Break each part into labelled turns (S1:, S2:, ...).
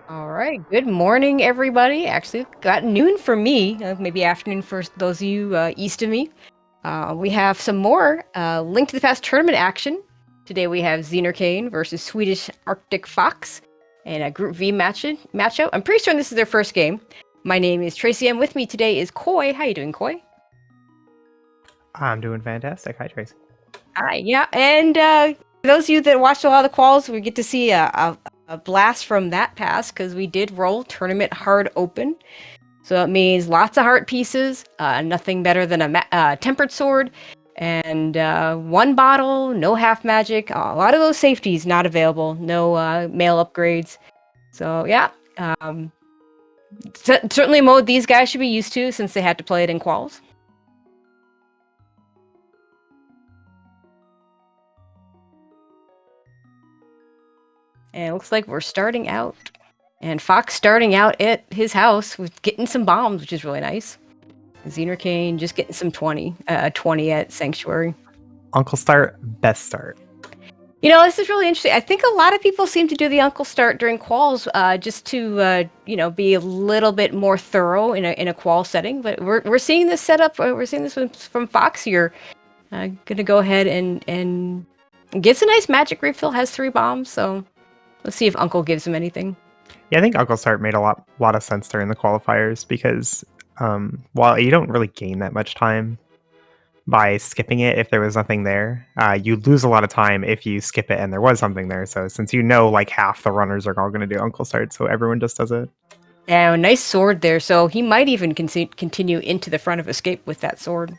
S1: All right. Good morning, everybody. Actually, got noon for me, maybe afternoon for those of you east of me. We have some more Link to the Past tournament action. Today we have zenarcane versus Swedish Arctic Fox in a Group V matchup. I'm pretty sure this is their first game. My name is Tracy, and with me today is Koi. How you doing, Koi?
S2: I'm doing fantastic. Hi, Tracy.
S1: Hi. Yeah, and those of you that watched a lot of the quals, we get to see a blast from that pass because we did roll tournament hard open. So it means lots of heart pieces, nothing better than a tempered sword, and one bottle, no half magic. A lot of those safeties not available, no mail upgrades. So yeah, certainly a mode these guys should be used to since they had to play it in quals. And it looks like we're starting out. And Fox starting out at his house with getting some bombs, which is really nice. zenarcane just getting some 20 at Sanctuary.
S2: Uncle Start, best start.
S1: You know, this is really interesting. I think a lot of people seem to do the Uncle Start during quals just to, be a little bit more thorough in a qual setting. But we're seeing this setup. We're seeing this from Fox here. Gonna go ahead and gets a nice magic refill. Has 3 bombs, so let's see if Uncle gives him anything.
S2: Yeah, I think Uncle Start made a lot of sense during the qualifiers because while you don't really gain that much time by skipping it if there was nothing there, you lose a lot of time if you skip it and there was something there. So since like half the runners are all going to do Uncle Start, so everyone just does it.
S1: Yeah, a nice sword there. So he might even continue into the front of Escape with that sword.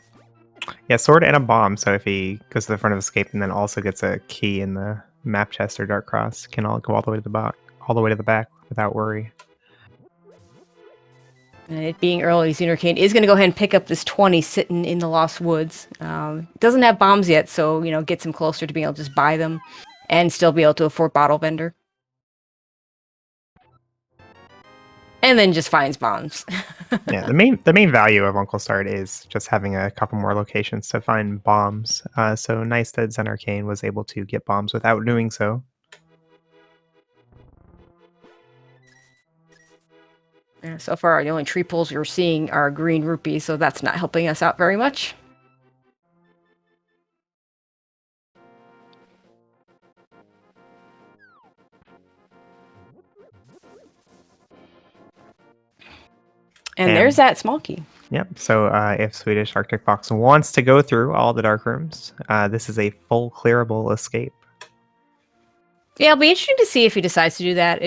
S2: Yeah, sword and a bomb. So if he goes to the front of Escape and then also gets a key in the map chest or Dark Cross, can all go all the way to the back without worry.
S1: And it being early, zenarcane is going to go ahead and pick up this 20 sitting in the Lost Woods. Doesn't have bombs yet, so, gets him closer to being able to just buy them and still be able to afford Bottle Vendor. And then just finds bombs.
S2: Yeah, the main value of Uncle Start is just having a couple more locations to find bombs. So nice that zenarcane was able to get bombs without doing so.
S1: Yeah, so far, the only tree pulls we're seeing are green rupees, so that's not helping us out very much. And there's that small key.
S2: Yep. So if SwedishArcticFox wants to go through all the dark rooms, this is a full clearable escape.
S1: Yeah, it'll be interesting to see if he decides to do that.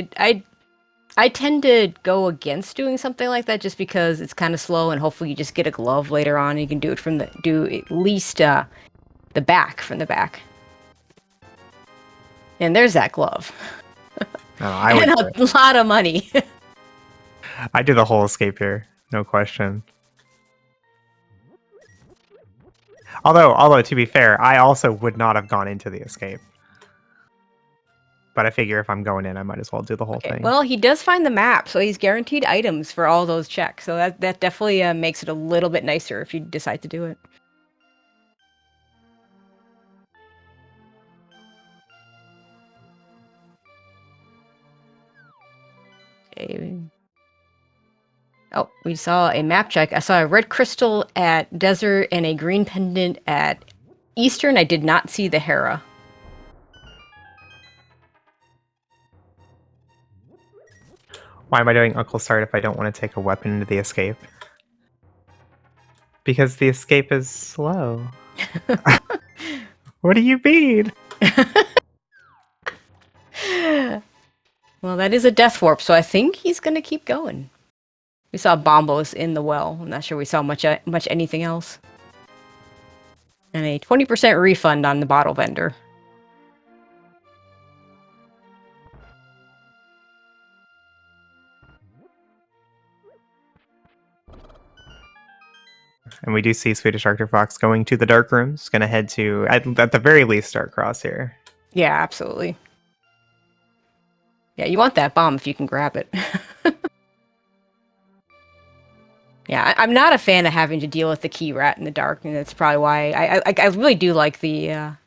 S1: I tend to go against doing something like that just because it's kind of slow, and hopefully you just get a glove later on. And you can do it do at least the back from the back. And there's that glove. And a lot of money.
S2: I do the whole escape here, no question. Although to be fair, I also would not have gone into the escape. But I figure if I'm going in, I might as well do the whole thing.
S1: Well, he does find the map, so he's guaranteed items for all those checks. So that definitely makes it a little bit nicer if you decide to do it. Okay. Oh, we saw a map check. I saw a red crystal at Desert and a green pendant at Eastern. I did not see the Hera.
S2: Why am I doing Uncle Start if I don't want to take a weapon into the escape? Because the escape is slow. What do you mean?
S1: Well, that is a death warp, so I think he's gonna keep going. We saw bombos in the well. I'm not sure we saw much anything else. And a 20% refund on the bottle vendor.
S2: And we do see SwedishArcticFox going to the dark rooms. Going to head to, at the very least, Dark Cross here.
S1: Yeah, absolutely. Yeah, you want that bomb if you can grab it. Yeah, I'm not a fan of having to deal with the key rat in the dark, and that's probably why I really do like the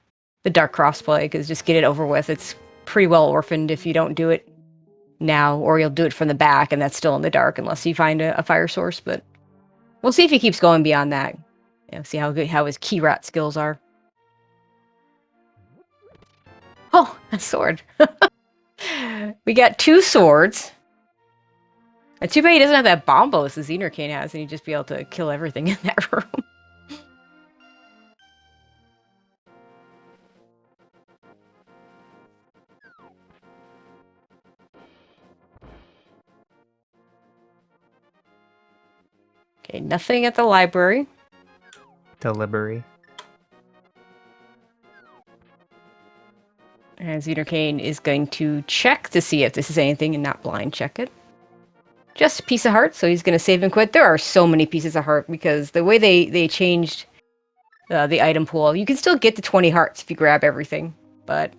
S1: dark crossplay, because just get it over with. It's pretty well orphaned if you don't do it now, or you'll do it from the back, and that's still in the dark unless you find a fire source. But we'll see if he keeps going beyond that. See how his key rat skills are. Oh, a sword. We got 2 swords. It's too bad he doesn't have that bombo as the zenarcane has, and he'd just be able to kill everything in that room. Okay, nothing at the library.
S2: Delivery.
S1: And zenarcane is going to check to see if this is anything and not blind check it. Just a piece of heart, so he's going to save and quit. There are so many pieces of heart because the way they changed the item pool, you can still get the 20 hearts if you grab everything. But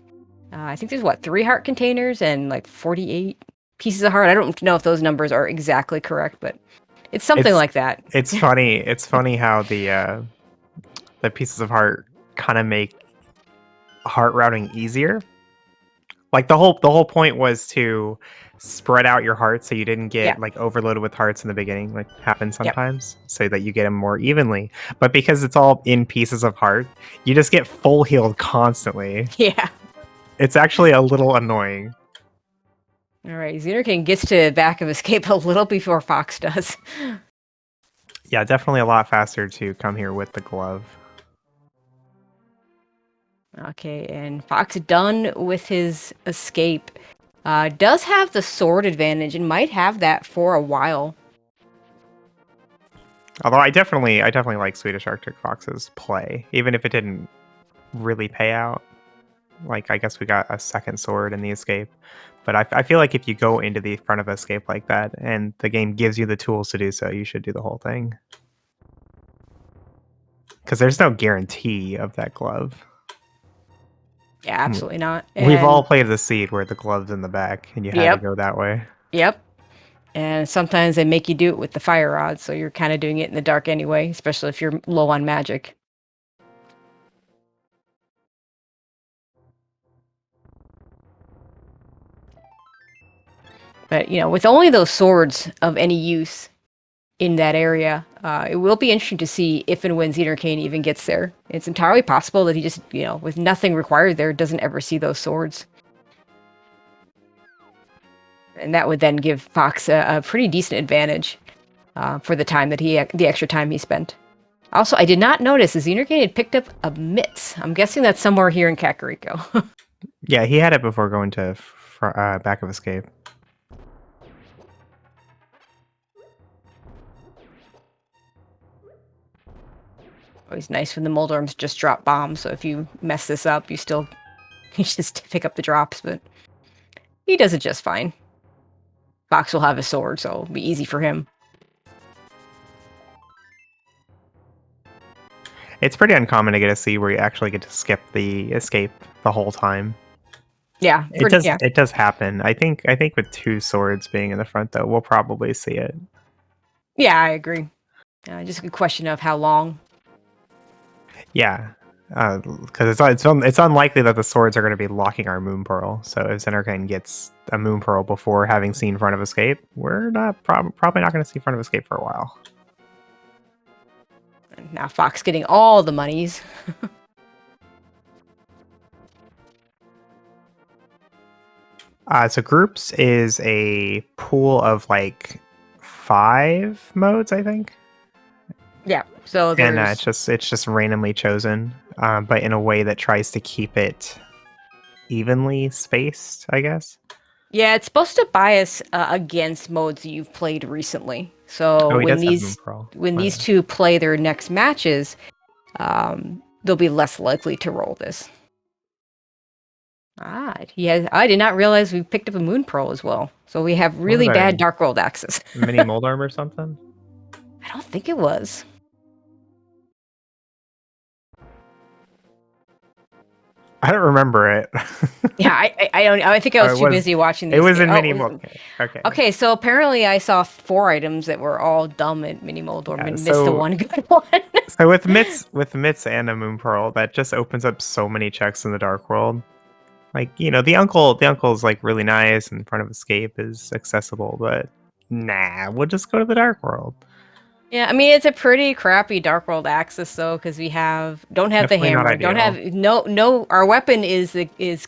S1: I think there's, 3 heart containers and like 48 pieces of heart. I don't know if those numbers are exactly correct, but it's something like that.
S2: It's funny. It's funny how the pieces of heart kind of make heart routing easier. Like the whole point was to spread out your hearts so you didn't get like overloaded with hearts in the beginning, like happens sometimes, so that you get them more evenly. But because it's all in pieces of heart, you just get full healed constantly.
S1: Yeah.
S2: It's actually a little annoying.
S1: All right, zenarcane gets to back of escape a little before Fox does.
S2: Yeah, definitely a lot faster to come here with the glove.
S1: Okay, and Fox done with his escape. Does have the sword advantage and might have that for a while.
S2: Although I definitely like SwedishArcticFox's play, even if it didn't really pay out. Like, I guess we got a second sword in the escape. But I feel like if you go into the front of escape like that, and the game gives you the tools to do so, you should do the whole thing. Because there's no guarantee of that glove.
S1: Yeah, absolutely not.
S2: We've all played the seed where the glove's in the back, and you had to go that way.
S1: Yep. And sometimes they make you do it with the fire rod, so you're kind of doing it in the dark anyway, especially if you're low on magic. But, with only those swords of any use in that area, it will be interesting to see if and when zenarcane even gets there. It's entirely possible that he just, with nothing required there, doesn't ever see those swords. And that would then give Fox a pretty decent advantage for the time that the extra time he spent. Also, I did not notice the zenarcane had picked up a mitts. I'm guessing that's somewhere here in Kakariko.
S2: Yeah, he had it before going to back of escape.
S1: Always nice when the Moldarms just drop bombs, so if you mess this up, you just pick up the drops, but he does it just fine. Fox will have a sword, so it'll be easy for him.
S2: It's pretty uncommon to get a C where you actually get to skip the escape the whole time.
S1: Yeah,
S2: it does happen. I think with 2 swords being in the front, though, we'll probably see it.
S1: Yeah, I agree. Just a question of how long.
S2: Yeah, because it's unlikely that the swords are going to be locking our Moon Pearl. So if zenarcane gets a Moon Pearl before having seen Front of Escape, we're not probably not going to see Front of Escape for a while.
S1: Now Fox getting all the monies.
S2: So groups is a pool of like 5 modes, I think.
S1: Yeah. So
S2: and it's just randomly chosen, but in a way that tries to keep it evenly spaced, I guess.
S1: Yeah, it's supposed to bias against modes you've played recently. So when these 2 play their next matches, they'll be less likely to roll this. I did not realize we picked up a Moon Pearl as well. So we have really bad Dark World access.
S2: Mini Moldarm or something?
S1: I don't think it was.
S2: I don't remember it.
S1: Yeah, I don't. I think I was too busy watching these.
S2: It was in Mini Moldorm. Okay.
S1: Okay, so apparently I saw 4 items that were all dumb at Mini Moldorm and missed the one good one.
S2: So with Mitts and a Moon Pearl, that just opens up so many checks in the Dark World. Like, the uncle's like really nice, and Front of Escape is accessible, but nah, we'll just go to the Dark World.
S1: Yeah, I mean it's a pretty crappy Dark World access though, because we don't have the
S2: Definitely not
S1: hammer, don't
S2: ideal.
S1: have no. Our weapon is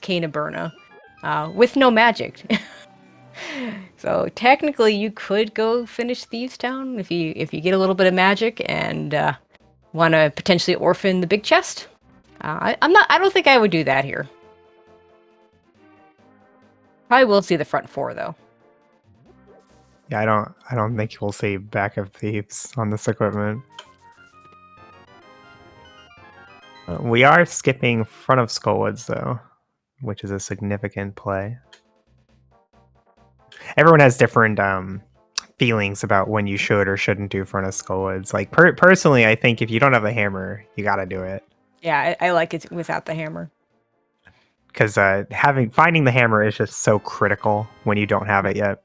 S1: Cane of Burna, with no magic. So technically, you could go finish Thieves Town if you get a little bit of magic and want to potentially orphan the big chest. I'm not. I don't think I would do that here. Probably will see the front four though.
S2: Yeah, I don't think you'll see Back of Thieves on this equipment. We are skipping Front of Skullwoods though, which is a significant play. Everyone has different feelings about when you should or shouldn't do Front of Skullwoods. Like personally, I think if you don't have a hammer, you got to do it.
S1: Yeah, I like it without the hammer.
S2: Because finding the hammer is just so critical when you don't have it yet.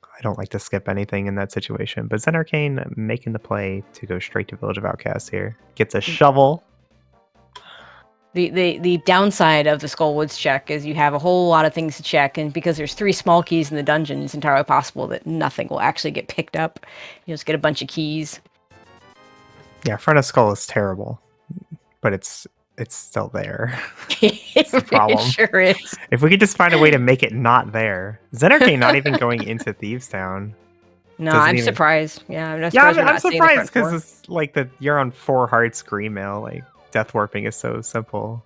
S2: I don't like to skip anything in that situation. But zenarcane making the play to go straight to Village of Outcasts here. Gets a shovel.
S1: The downside of the Skullwoods check is you have a whole lot of things to check, and because there's 3 small keys in the dungeon, it's entirely possible that nothing will actually get picked up. You just get a bunch of keys.
S2: Yeah, Front of Skull is terrible, but it's still there.
S1: It's
S2: the problem.
S1: It sure is.
S2: If we could just find a way to make it not there. zenarcane not even going into Thieves Town.
S1: No, I'm surprised. Yeah, I'm surprised.
S2: I'm surprised because it's like you're on 4 hearts green mail. Like death warping is so simple.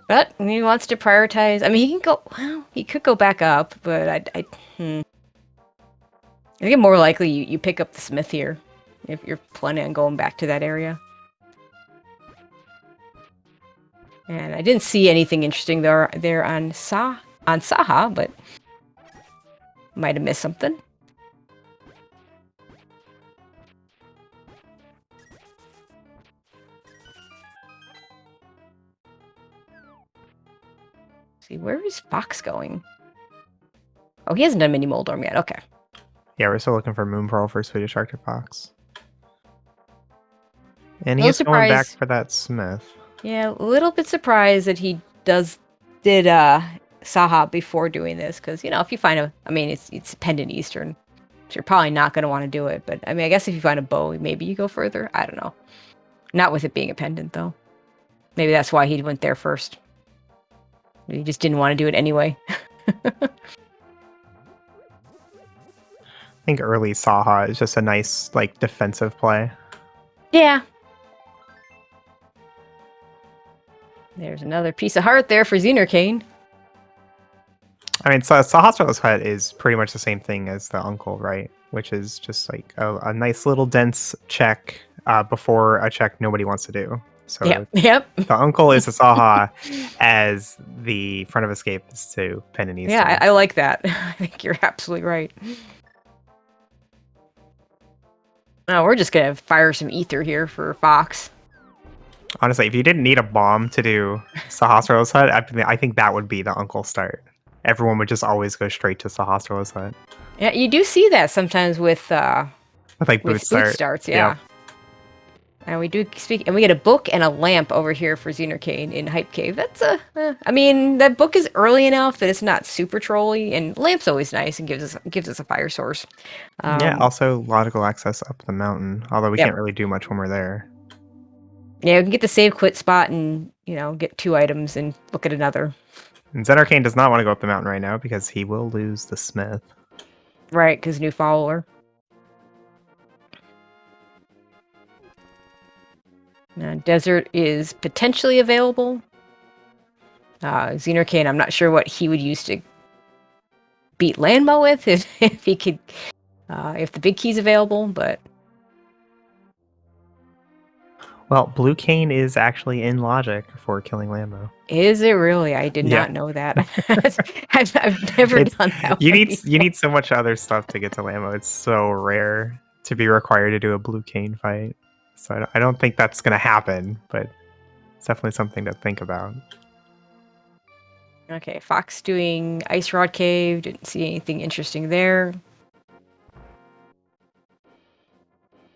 S1: But he wants to prioritize. I mean, he can go. Well, he could go back up, but I think it's more likely you pick up the smith here if you're planning on going back to that area. And I didn't see anything interesting there on Saha, but might have missed something. See, where is Fox going? Oh, he hasn't done Mini Moldorm yet. Okay.
S2: Yeah, we're still looking for Moon Pearl for SwedishArcticFox. And he's going back for that smith.
S1: Yeah, a little bit surprised that he did Saha before doing this, because if you find it's pendant Eastern, so you're probably not going to want to do it. But I mean, I guess if you find a bow, maybe you go further. I don't know. Not with it being a pendant though. Maybe that's why he went there first. He just didn't want to do it anyway.
S2: I think early Saha is just a nice like defensive play.
S1: Yeah. There's another piece of heart there for zenarcane.
S2: I mean, Sahastra's Hut is pretty much the same thing as the Uncle, right? Which is just like a nice little dense check before a check nobody wants to do. So
S1: yep.
S2: The Uncle is a Saha as the Front of Escape is to pendant Eastern.
S1: Yeah, I like that. I think you're absolutely right. Oh, we're just gonna fire some ether here for Fox.
S2: Honestly, if you didn't need a bomb to do Sahasra's Hut, I think that would be the Uncle start. Everyone would just always go straight to Sahasra's Hut.
S1: Yeah, you do see that sometimes with
S2: like boot
S1: starts. Yeah. Yep. And we do speak, and we get a book and a lamp over here for zenarcane in Hype Cave. That's I mean, that book is early enough that it's not super trolly, and lamp's always nice and gives us a fire source.
S2: Yeah, also logical access up the mountain. Although we can't really do much when we're there.
S1: Yeah, we can get the save quit spot and get 2 items and look at another.
S2: And zenarcane does not want to go up the mountain right now because he will lose the smith.
S1: Right, because new follower. Desert is potentially available. zenarcane, I'm not sure what he would use to beat Landmo with if he could, if the big key's available, but.
S2: Well, Blue Cane is actually in logic for killing Landmo.
S1: Is it really? I did not know that. I've never done that.
S2: You need so much other stuff to get to Landmo. It's so rare to be required to do a Blue Cane fight. So I don't think that's going to happen, but it's definitely something to think about.
S1: Okay, Fox doing Ice Rod Cave. Didn't see anything interesting there.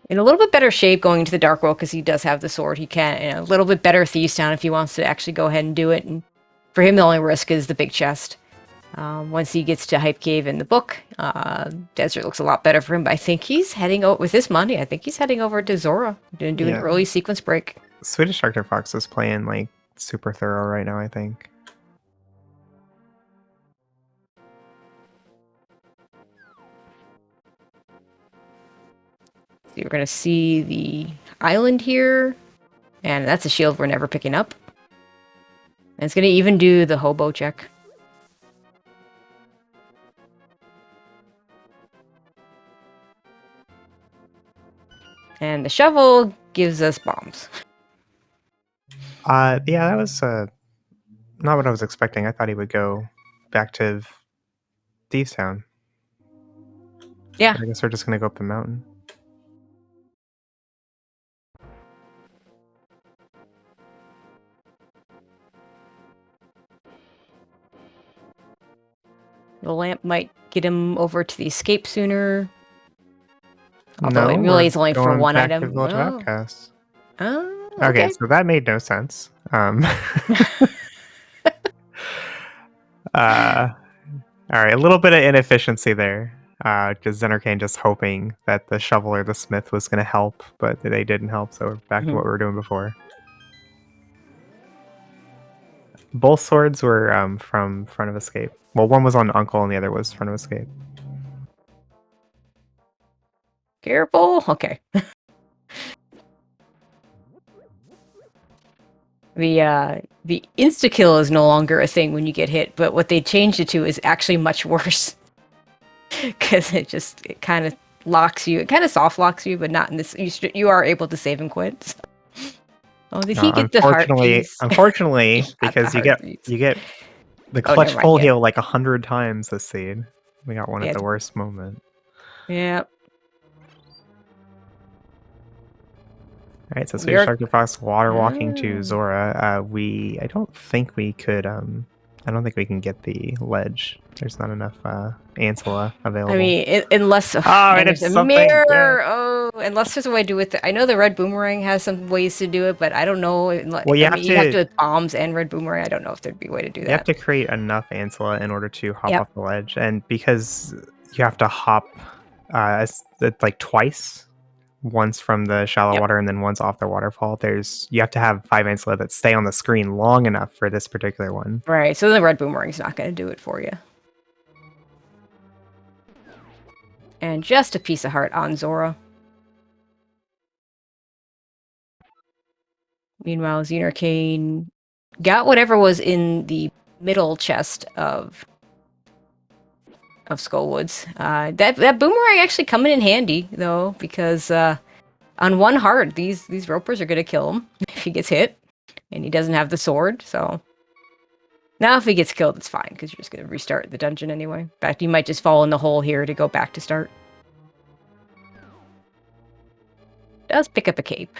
S1: in a little bit better shape going into the Dark World because he does have the sword. He can, a little bit better Thieves Town if he wants to actually go ahead and do it. And for him, the only risk is the big chest. Once he gets to Hype Cave in the book, Desert looks a lot better for him. But I think he's heading out with this money. I think he's heading over to Zora to do an early sequence break.
S2: SwedishArcticFox is playing like super thorough right now, I think.
S1: So you're going to see the island here, and that's a shield we're never picking up. And it's going to even do the hobo check. And the shovel gives us bombs.
S2: Yeah, that was not what I was expecting. I thought he would go back to Thieves Town.
S1: Yeah.
S2: But I guess we're just gonna go up the mountain.
S1: The lamp might get him over to the escape sooner. Although
S2: No,
S1: it really is
S2: we're
S1: only for
S2: going
S1: one
S2: back
S1: item.
S2: to Village of Outcasts.
S1: Oh,
S2: Okay, so that made no sense. All right, a little bit of inefficiency there. Because zenarcane just hoping that the shovel or the smith was going to help, but they didn't help, so we're back to what we were doing before. Both swords were from Front of Escape. Well, one was on Uncle and the other was Front of Escape.
S1: Careful. Okay. The insta kill is no longer a thing when you get hit, but what they changed it to is actually much worse. Because it kind of locks you. It kind of soft locks you, but not in this. You are able to save and quit. So. Oh, did he get the heart piece?
S2: Unfortunately, because you get the clutch full heal like 100 times this seed. We got one at the worst moment.
S1: Yeah.
S2: All right, so SwedishArcticFox water walking to Zora. I don't think we could. I don't think we can get the ledge. There's not enough Ancilla available.
S1: I mean, unless
S2: there's
S1: a
S2: something.
S1: mirror.
S2: Yeah.
S1: Oh, unless there's a way to do it. I know the red boomerang has some ways to do it, but I don't know.
S2: Well, you have to
S1: with bombs and red boomerang. I don't know if there'd be a way to do that.
S2: You have to create enough Ancilla in order to hop off the ledge, and because you have to hop, like twice. Once from the shallow water and then once off the waterfall. You have to have 5 Ancilla that stay on the screen long enough for this particular one.
S1: Right, so the red boomerang's not going to do it for you. And just a piece of heart on Zora. Meanwhile, zenarcane got whatever was in the middle chest of Skullwoods. That boomerang actually coming in handy though, because on one heart, these ropers are gonna kill him if he gets hit, and he doesn't have the sword. So now, if he gets killed, it's fine because you're just gonna restart the dungeon anyway. In fact, you might just fall in the hole here to go back to start. Does pick up a cape.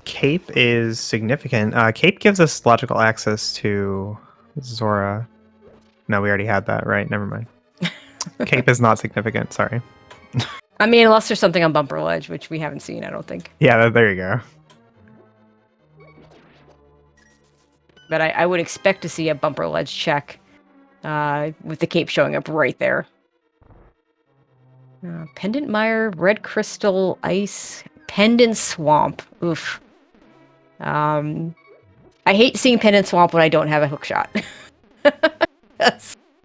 S2: Cape is significant. Cape gives us logical access to Zora. No, we already had that, right? Never mind. Cape is not significant, sorry.
S1: I mean, unless there's something on Bumper Ledge, which we haven't seen, I don't think.
S2: Yeah, there you go.
S1: But I would expect to see a Bumper Ledge check with the cape showing up right there. Pendant Mire, Red Crystal, Ice, Pendant Swamp. Oof. I hate seeing Pendant Swamp when I don't have a hook shot.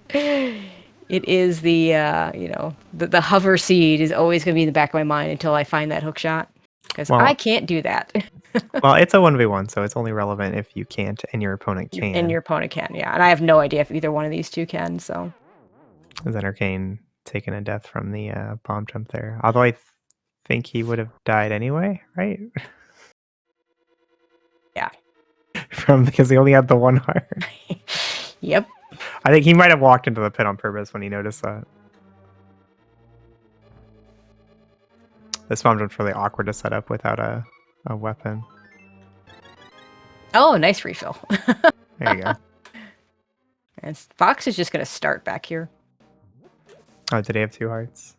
S1: It is the the hover seed is always going to be in the back of my mind until I find that hook shot, because I can't do that.
S2: Well, it's a 1v1, so it's only relevant if you can't and your opponent can.
S1: And your opponent can, yeah. And I have no idea if either one of these two can, so.
S2: zenarcane taking a death from the bomb jump there. Although I think he would have died anyway, right?
S1: Yeah.
S2: Because he only had the one heart.
S1: Yep.
S2: I think he might have walked into the pit on purpose when he noticed that. This bomb jump's really awkward to set up without a weapon.
S1: Oh, nice refill.
S2: There you go.
S1: And Fox is just going to start back here.
S2: Oh, did he have 2 hearts?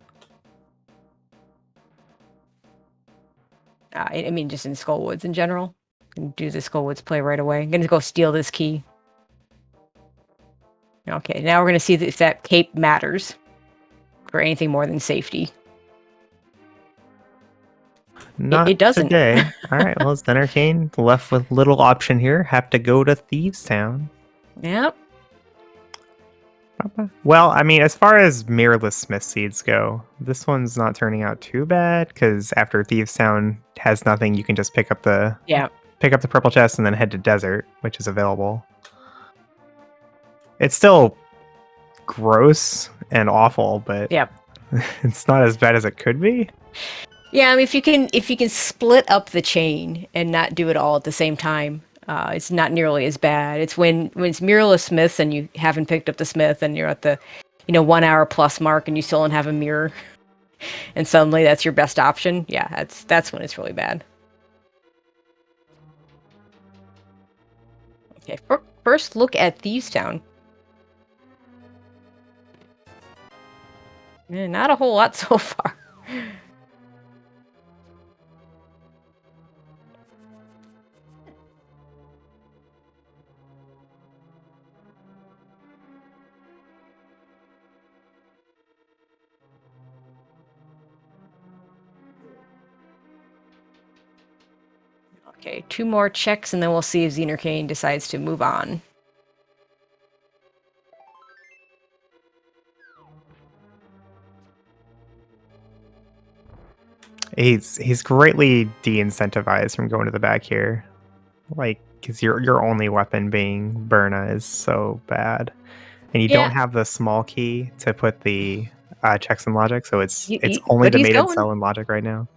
S1: I mean, just in Skullwoods in general. Do the Skullwoods play right away. I'm gonna go steal this key. Okay, now we're gonna see if that cape matters for anything more than safety.
S2: Not
S1: It doesn't.
S2: today. All right, well, zenarcane left with little option here. Have to go to Thieves Town.
S1: Yep.
S2: Well, I mean, as far as mirrorless smith seeds go, this one's not turning out too bad because after Thieves Town has nothing, you can just pick up the purple chest and then head to desert, which is available. It's still gross and awful, but it's not as bad as it could be.
S1: Yeah, I mean, if you can split up the chain and not do it all at the same time, it's not nearly as bad. It's when it's mirrorless smiths and you haven't picked up the smith and you're at the 1 hour plus mark and you still don't have a mirror, and suddenly that's your best option. Yeah, that's when it's really bad. Okay, first look at Thieves Town. Not a whole lot so far. Okay, 2 more checks and then we'll see if zenarcane decides to move on.
S2: He's greatly de-incentivized from going to the back here, like because your only weapon being Burna is so bad, and you don't have the small key to put the checks and logic, so it's only the mated cell and logic right now.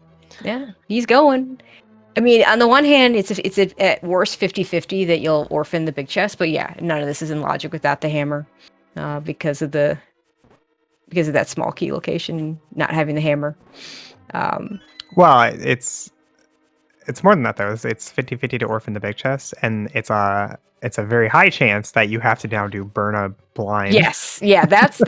S1: Yeah, he's going. I mean, on the one hand, it's at worst 50-50 that you'll orphan the big chest, but yeah, none of this is in logic without the hammer, because of that small key location, not having the hammer.
S2: Well, it's more than that though. It's 50-50 to orphan the big chest, and it's a very high chance that you have to now do Burna blind.
S1: Yes, yeah, that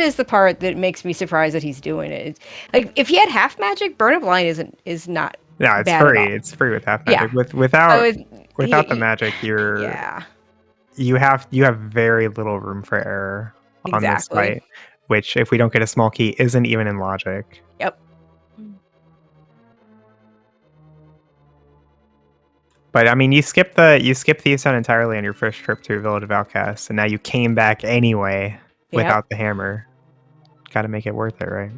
S1: is the part that makes me surprised that he's doing it. It's, like if he had half magic, Burna blind is not.
S2: Yeah, it's free. It's free with half magic.
S1: Yeah.
S2: Without the magic, you have very little room for error on this fight, which if we don't get a small key isn't even in logic.
S1: Yep.
S2: But I mean, you skip Thieves Town entirely on your first trip to Village of Outcasts, and now you came back anyway without the hammer. Got to make it worth it, right?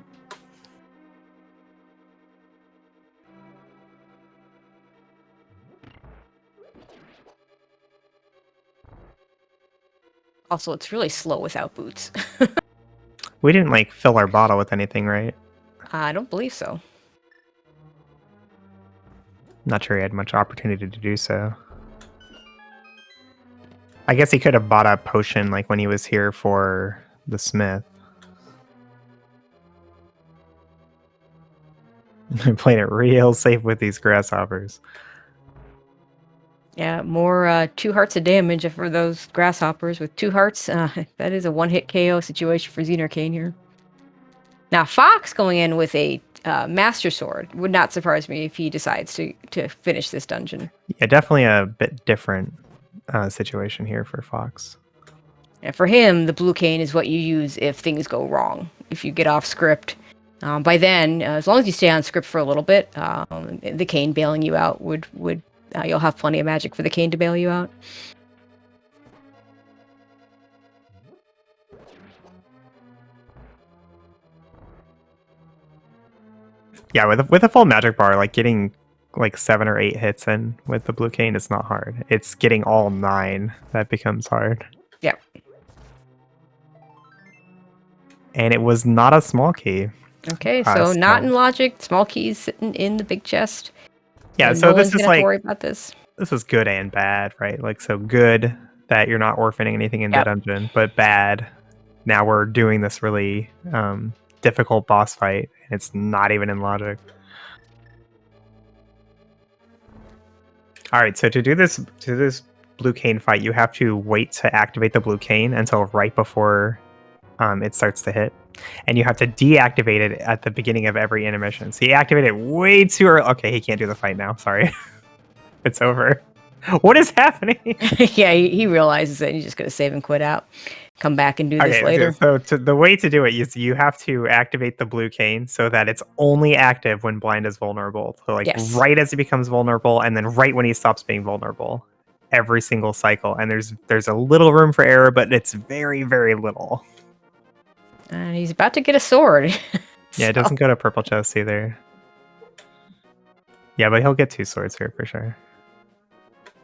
S1: Also, it's really slow without boots.
S2: We didn't fill our bottle with anything, right?
S1: I don't believe so.
S2: Not sure he had much opportunity to do so. I guess he could have bought a potion when he was here for the smith. Playing it real safe with these grasshoppers.
S1: Yeah, more 2 hearts of damage for those grasshoppers with 2 hearts. That is a one-hit KO situation for zenarcane here. Now, Fox going in with a Master Sword would not surprise me if he decides to finish this dungeon.
S2: Yeah, definitely a bit different situation here for Fox.
S1: And for him, the blue cane is what you use if things go wrong. If you get off script. By then, as long as you stay on script for a little bit, the cane bailing you out would you'll have plenty of magic for the cane to bail you out.
S2: Yeah, with a full magic bar, getting 7 or 8 hits in with the blue cane is not hard. It's getting all 9 that becomes hard.
S1: Yep.
S2: And it was not a small key.
S1: Okay, so not in logic. Small keys sitting in the big chest.
S2: Yeah, so this is
S1: worry about this.
S2: This is good and bad, right? So good that you're not orphaning anything in the dungeon, but bad. Now we're doing this really difficult boss fight, and it's not even in logic. All right, so to do this blue cane fight, you have to wait to activate the blue cane until right before it starts to hit. And you have to deactivate it at the beginning of every intermission. So you activate it way too early. Okay, he can't do the fight now. Sorry. It's over. What is happening?
S1: Yeah, he realizes that he's just going to save and quit out. Come back and do this later.
S2: So the way to do it is you have to activate the blue cane so that it's only active when blind is vulnerable. So like
S1: Yes.
S2: right as he becomes vulnerable, and then right when he stops being vulnerable, every single cycle. And there's a little room for error, but it's very, very little.
S1: And he's about to get a sword.
S2: Yeah, it doesn't go to purple chest either. Yeah, but he'll get 2 swords here for sure.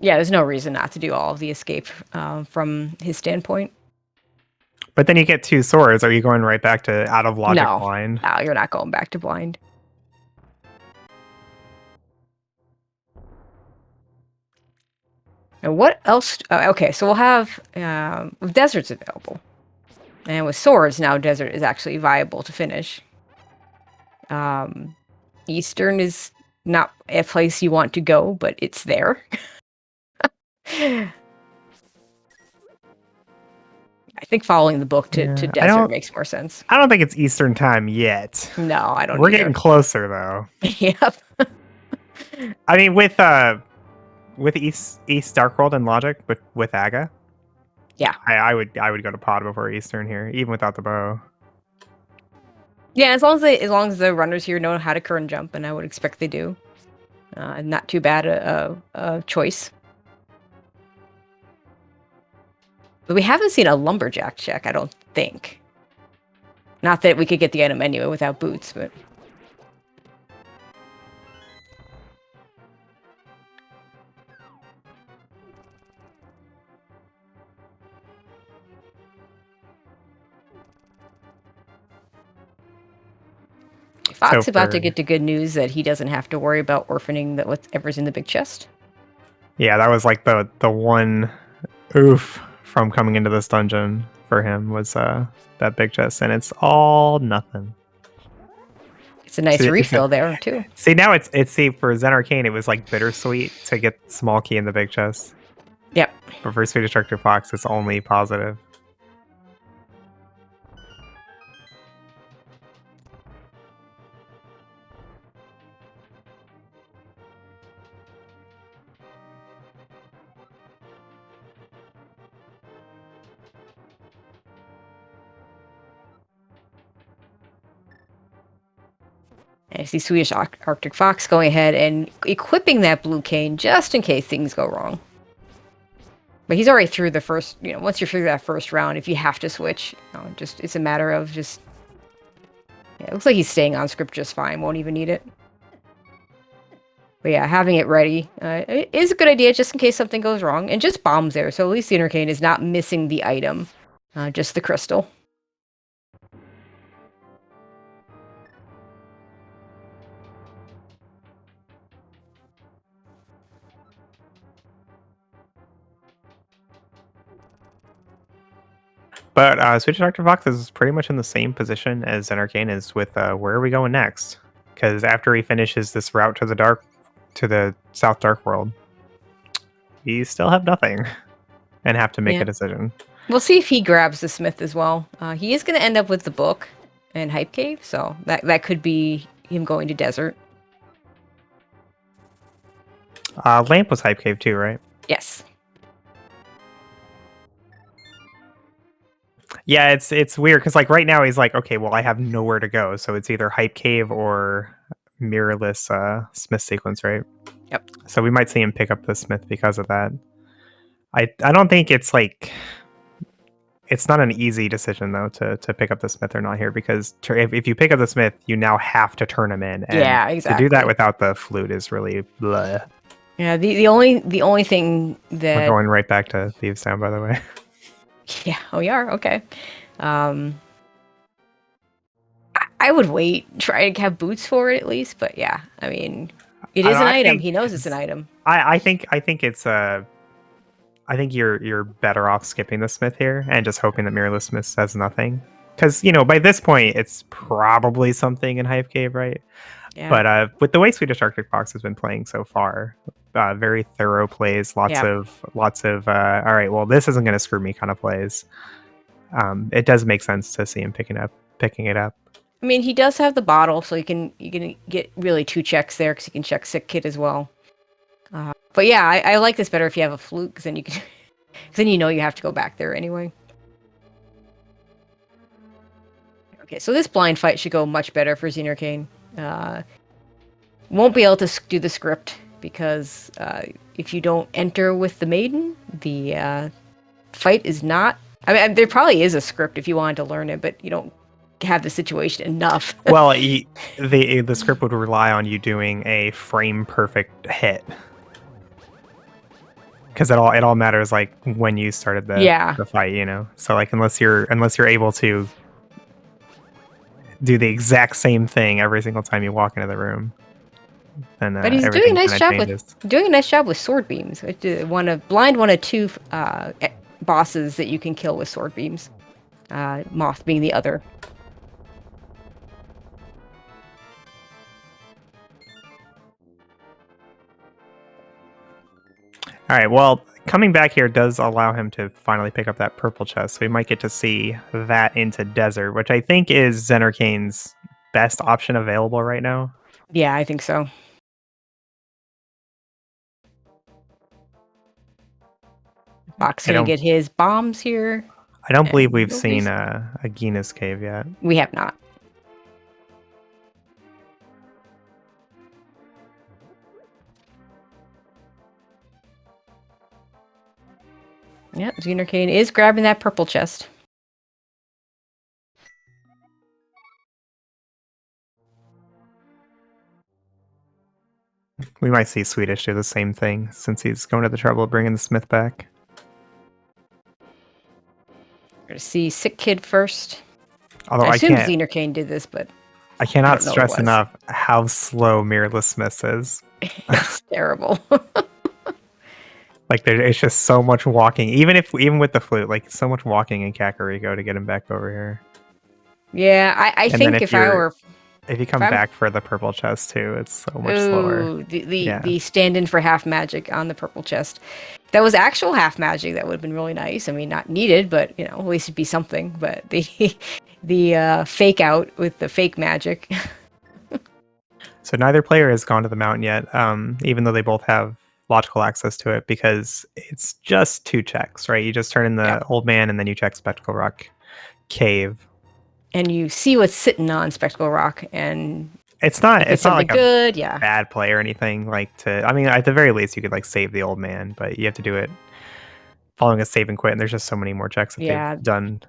S1: Yeah, there's no reason not to do all of the escape from his standpoint.
S2: But then you get 2 swords. Are you going right back to out of logic
S1: No.
S2: blind?
S1: No, you're not going back to blind. And what else? Okay, so we'll have deserts available. And with swords, now desert is actually viable to finish. Eastern is not a place you want to go, but it's there. I think following the book to desert makes more sense.
S2: I don't think it's Eastern time yet.
S1: No, I don't.
S2: We're getting closer though.
S1: Yep.
S2: I mean, with East Dark World and Logic, but with Aga.
S1: Yeah.
S2: I would go to Pod before Eastern here, even without the bow.
S1: Yeah, as long as the runners here know how to current jump, and I would expect they do. Not too bad a choice. But we haven't seen a lumberjack check, I don't think. Not that we could get the item anyway without boots, but... Fox about to get the good news that he doesn't have to worry about orphaning whatever's in the big chest.
S2: Yeah, that was like the one oof from coming into this dungeon for him was that big chest, and it's all nothing.
S1: It's a nice refill there too.
S2: See, now it's for zenarcane it was like bittersweet to get small key in the big chest.
S1: Yep.
S2: But for SwedishArcticFox, it's only positive.
S1: I see SwedishArcticFox going ahead and equipping that blue cane just in case things go wrong. But he's already through the first, once you're through that first round, if you have to switch, it's a matter of just... Yeah, it looks like he's staying on script just fine, won't even need it. But yeah, having it ready is a good idea just in case something goes wrong. And just bombs there, so at least the zenarcane is not missing the item, just the crystal.
S2: But SwedishArcticFox is pretty much in the same position as zenarcane is with where are we going next? Because after he finishes this route to the South Dark World, we still have nothing and have to make a decision.
S1: We'll see if he grabs the smith as well. He is going to end up with the book and Hype Cave, so that could be him going to desert.
S2: Lamp was Hype Cave too, right?
S1: Yes.
S2: Yeah, it's weird because like right now he's like, okay, well I have nowhere to go, so it's either Hype Cave or mirrorless Smith sequence, right?
S1: Yep.
S2: So we might see him pick up the Smith because of that. I don't think it's like it's not an easy decision though to pick up the Smith or not here, because if you pick up the Smith, you now have to turn him in. And
S1: yeah, exactly.
S2: To do that without the flute is really blah.
S1: Yeah, the only thing that
S2: we're going right back to Thieves Town, by the way.
S1: Yeah, we are. Okay. I would wait, try to have boots for it at least, but yeah, I mean, it is an item. He knows it's an item.
S2: I think it's I think you're better off skipping the Smith here and just hoping that Mirrorless Smith says nothing. Because, by this point, it's probably something in Hype Cave, right? Yeah. But with the way SwedishArcticFox has been playing so far, very thorough plays, lots of all right, well, this isn't going to screw me kind of plays. it does make sense to see him picking it up.
S1: I mean, he does have the bottle, so you can get really 2 checks there because you can check sick kid as well. But yeah, I like this better if you have a flute, because then you can, cause then you know you have to go back there anyway. Okay, so this blind fight should go much better for zenarcane. Won't be able to do the script because if you don't enter with the maiden, the fight is not. I mean, there probably is a script if you wanted to learn it, but you don't have the situation enough.
S2: Well, the script would rely on you doing a frame perfect hit, because it all matters like when you started the fight, you know. So like unless you're able to do the exact same thing every single time you walk into the room, then
S1: but he's doing a nice job
S2: changes.
S1: with sword beams. Blind one of 2 bosses that you can kill with sword beams. Moth being the other.
S2: All right, well, coming back here does allow him to finally pick up that purple chest, so we might get to see that into desert, which I think is zenarcane's best option available right now.
S1: Yeah, I think so. Fox gonna get his bombs here.
S2: I don't believe we've seen a Gina's cave yet.
S1: We have not. Yep, zenarcane is grabbing that purple chest.
S2: We might see Swedish do the same thing since he's going to the trouble of bringing the Smith back.
S1: We're gonna see Sick Kid first.
S2: Although
S1: I assume zenarcane did this, but
S2: I cannot stress enough how slow Mirrorless Smiths is.
S1: It's terrible.
S2: Like it's just so much walking, even with the flute, like so much walking in Kakariko to get him back over here.
S1: Yeah, I think if
S2: you come back for the purple chest too, it's so much slower.
S1: The stand-in for half magic on the purple chest. That was actual half magic. That would have been really nice. I mean, not needed, but you know, at least it'd be something. But the fake out with the fake magic.
S2: So neither player has gone to the mountain yet, even though they both have logical access to it, because it's just 2 checks, right? You just turn in the old man and then you check Spectacle Rock Cave.
S1: And you see what's sitting on Spectacle Rock, and
S2: it's not like
S1: good,
S2: a bad play or anything. I mean, at the very least, you could like save the old man, but you have to do it following a save and quit. And there's just so many more checks that they've done.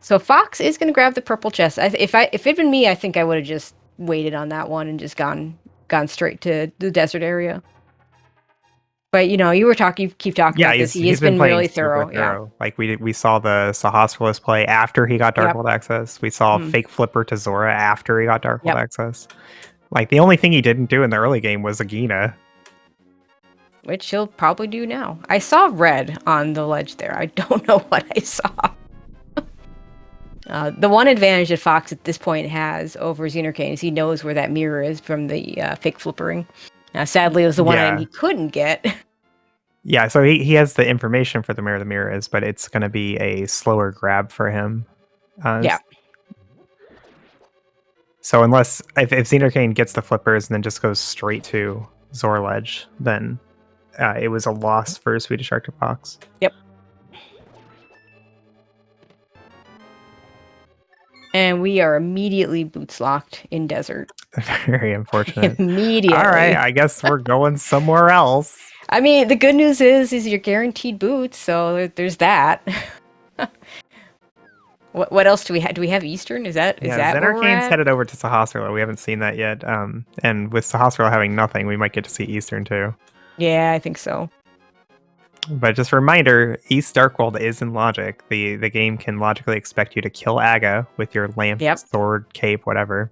S1: So Fox is going to grab the purple chest. If it'd been me, I think I would have just waited on that one and just gone straight to the desert area. But you know, you keep talking about this. He's been really thorough. Yeah,
S2: like we saw the Sahasrarlas play after he got Darkhold access. We saw fake flipper to Zora after he got Darkhold access. Like the only thing he didn't do in the early game was Agina,
S1: which he'll probably do now. I saw red on the ledge there. I don't know what I saw. The one advantage that Fox at this point has over zenarcane is he knows where that mirror is from the fake flippering. Sadly, it was the one item he couldn't get.
S2: Yeah, so he has the information for the mirror is, but it's going to be a slower grab for him. So unless if zenarcane gets the flippers and then just goes straight to Zorledge, then it was a loss for SwedishArcticFox.
S1: Yep. And we are immediately boots locked in desert.
S2: Very unfortunate.
S1: Immediately.
S2: All right, I guess we're going somewhere else.
S1: I mean, the good news is you're guaranteed boots, so there's that. What else do we have? Do we have Eastern? Is that
S2: zenarcane's headed over to Sahasrarla. We haven't seen that yet. And with Sahasrarla having nothing, we might get to see Eastern too.
S1: Yeah, I think so.
S2: But just a reminder, East Darkworld is in logic. The game can logically expect you to kill Aga with your lamp, sword, cape, whatever,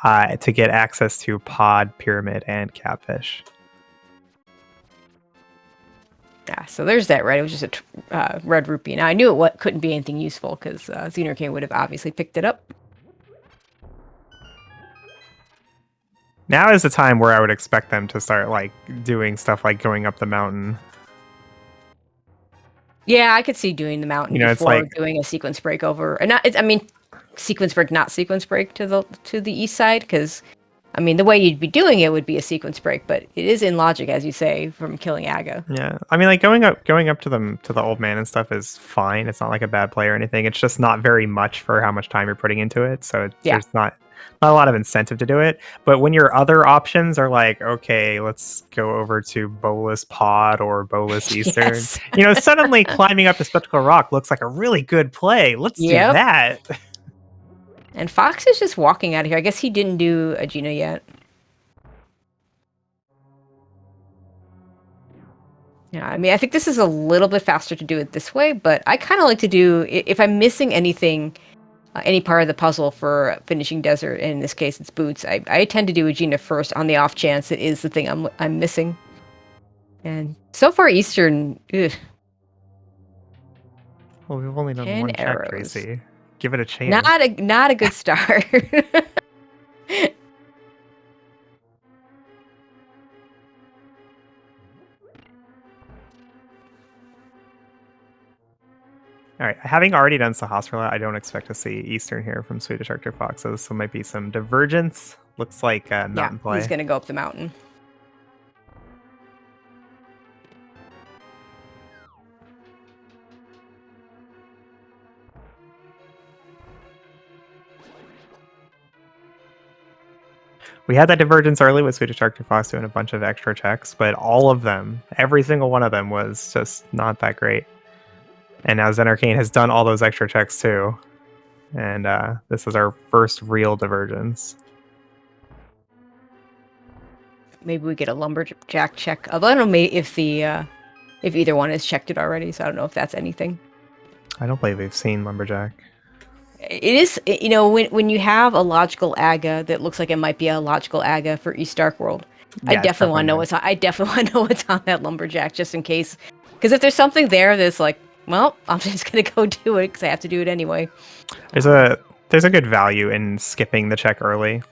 S2: to get access to Pod, Pyramid, and Catfish.
S1: Yeah, so there's that, right? It was just a red rupee. Now, I knew it couldn't be anything useful, because zenarcane would have obviously picked it up.
S2: Now is the time where I would expect them to start like doing stuff like going up the mountain.
S1: Yeah, I could see doing the mountain
S2: You know, it's
S1: before
S2: like,
S1: doing a sequence break over, and not. I mean, sequence break, not sequence break to the east side, because I mean the way you'd be doing it would be a sequence break, but it is in logic, as you say, from killing Aga.
S2: yeah. I mean, like going up to the old man and stuff is fine. It's not like a bad play or anything. It's just not very much for how much time you're putting into it. So
S1: Yeah.
S2: there's not a lot of incentive to do it. But when your other options are like, okay, let's go over to Bolus Pod or Bolus Eastern,
S1: Yes.
S2: you know, suddenly climbing up to Spectacle Rock looks like a really good play. Let's do
S1: Yep.
S2: that.
S1: And Fox is just walking out of here. I guess he didn't do a Gina yet. Yeah, I mean, I think this is a little bit faster to do it this way, but I kind of like to do, if I'm missing anything, any part of the puzzle for finishing desert, and in this case it's boots, I tend to do a Gina first on the off chance it is the thing I'm missing. And so far Eastern, ugh,
S2: Well, we've only done
S1: 10
S2: one check,
S1: arrows.
S2: Tracy. Give it a chance.
S1: Not a good start.
S2: All right, having already done Sahasrara, I don't expect to see Eastern here from Swedish Arctic Foxes, so might be some divergence. Looks like
S1: Yeah,
S2: mountain
S1: he's
S2: play.
S1: gonna go up the mountain.
S2: We had that divergence early with Swedish Arctic Fox doing a bunch of extra checks, but all of them, every single one of them was just not that great. And now zenarcane has done all those extra checks too. And this is our first real divergence.
S1: Maybe we get a lumberjack check. Although I don't know if either one has checked it already, so I don't know if that's anything.
S2: I don't believe we've seen lumberjack.
S1: It is, you know, when you have a logical aga that looks like it might be a logical aga for East Dark World, I
S2: Yeah, it's
S1: definitely want to know
S2: nice.
S1: I definitely want to know what's on that lumberjack just in case. Because if there's something there that's like, well, I'm just gonna go do it because I have to do it anyway.
S2: There's a good value in skipping the check early.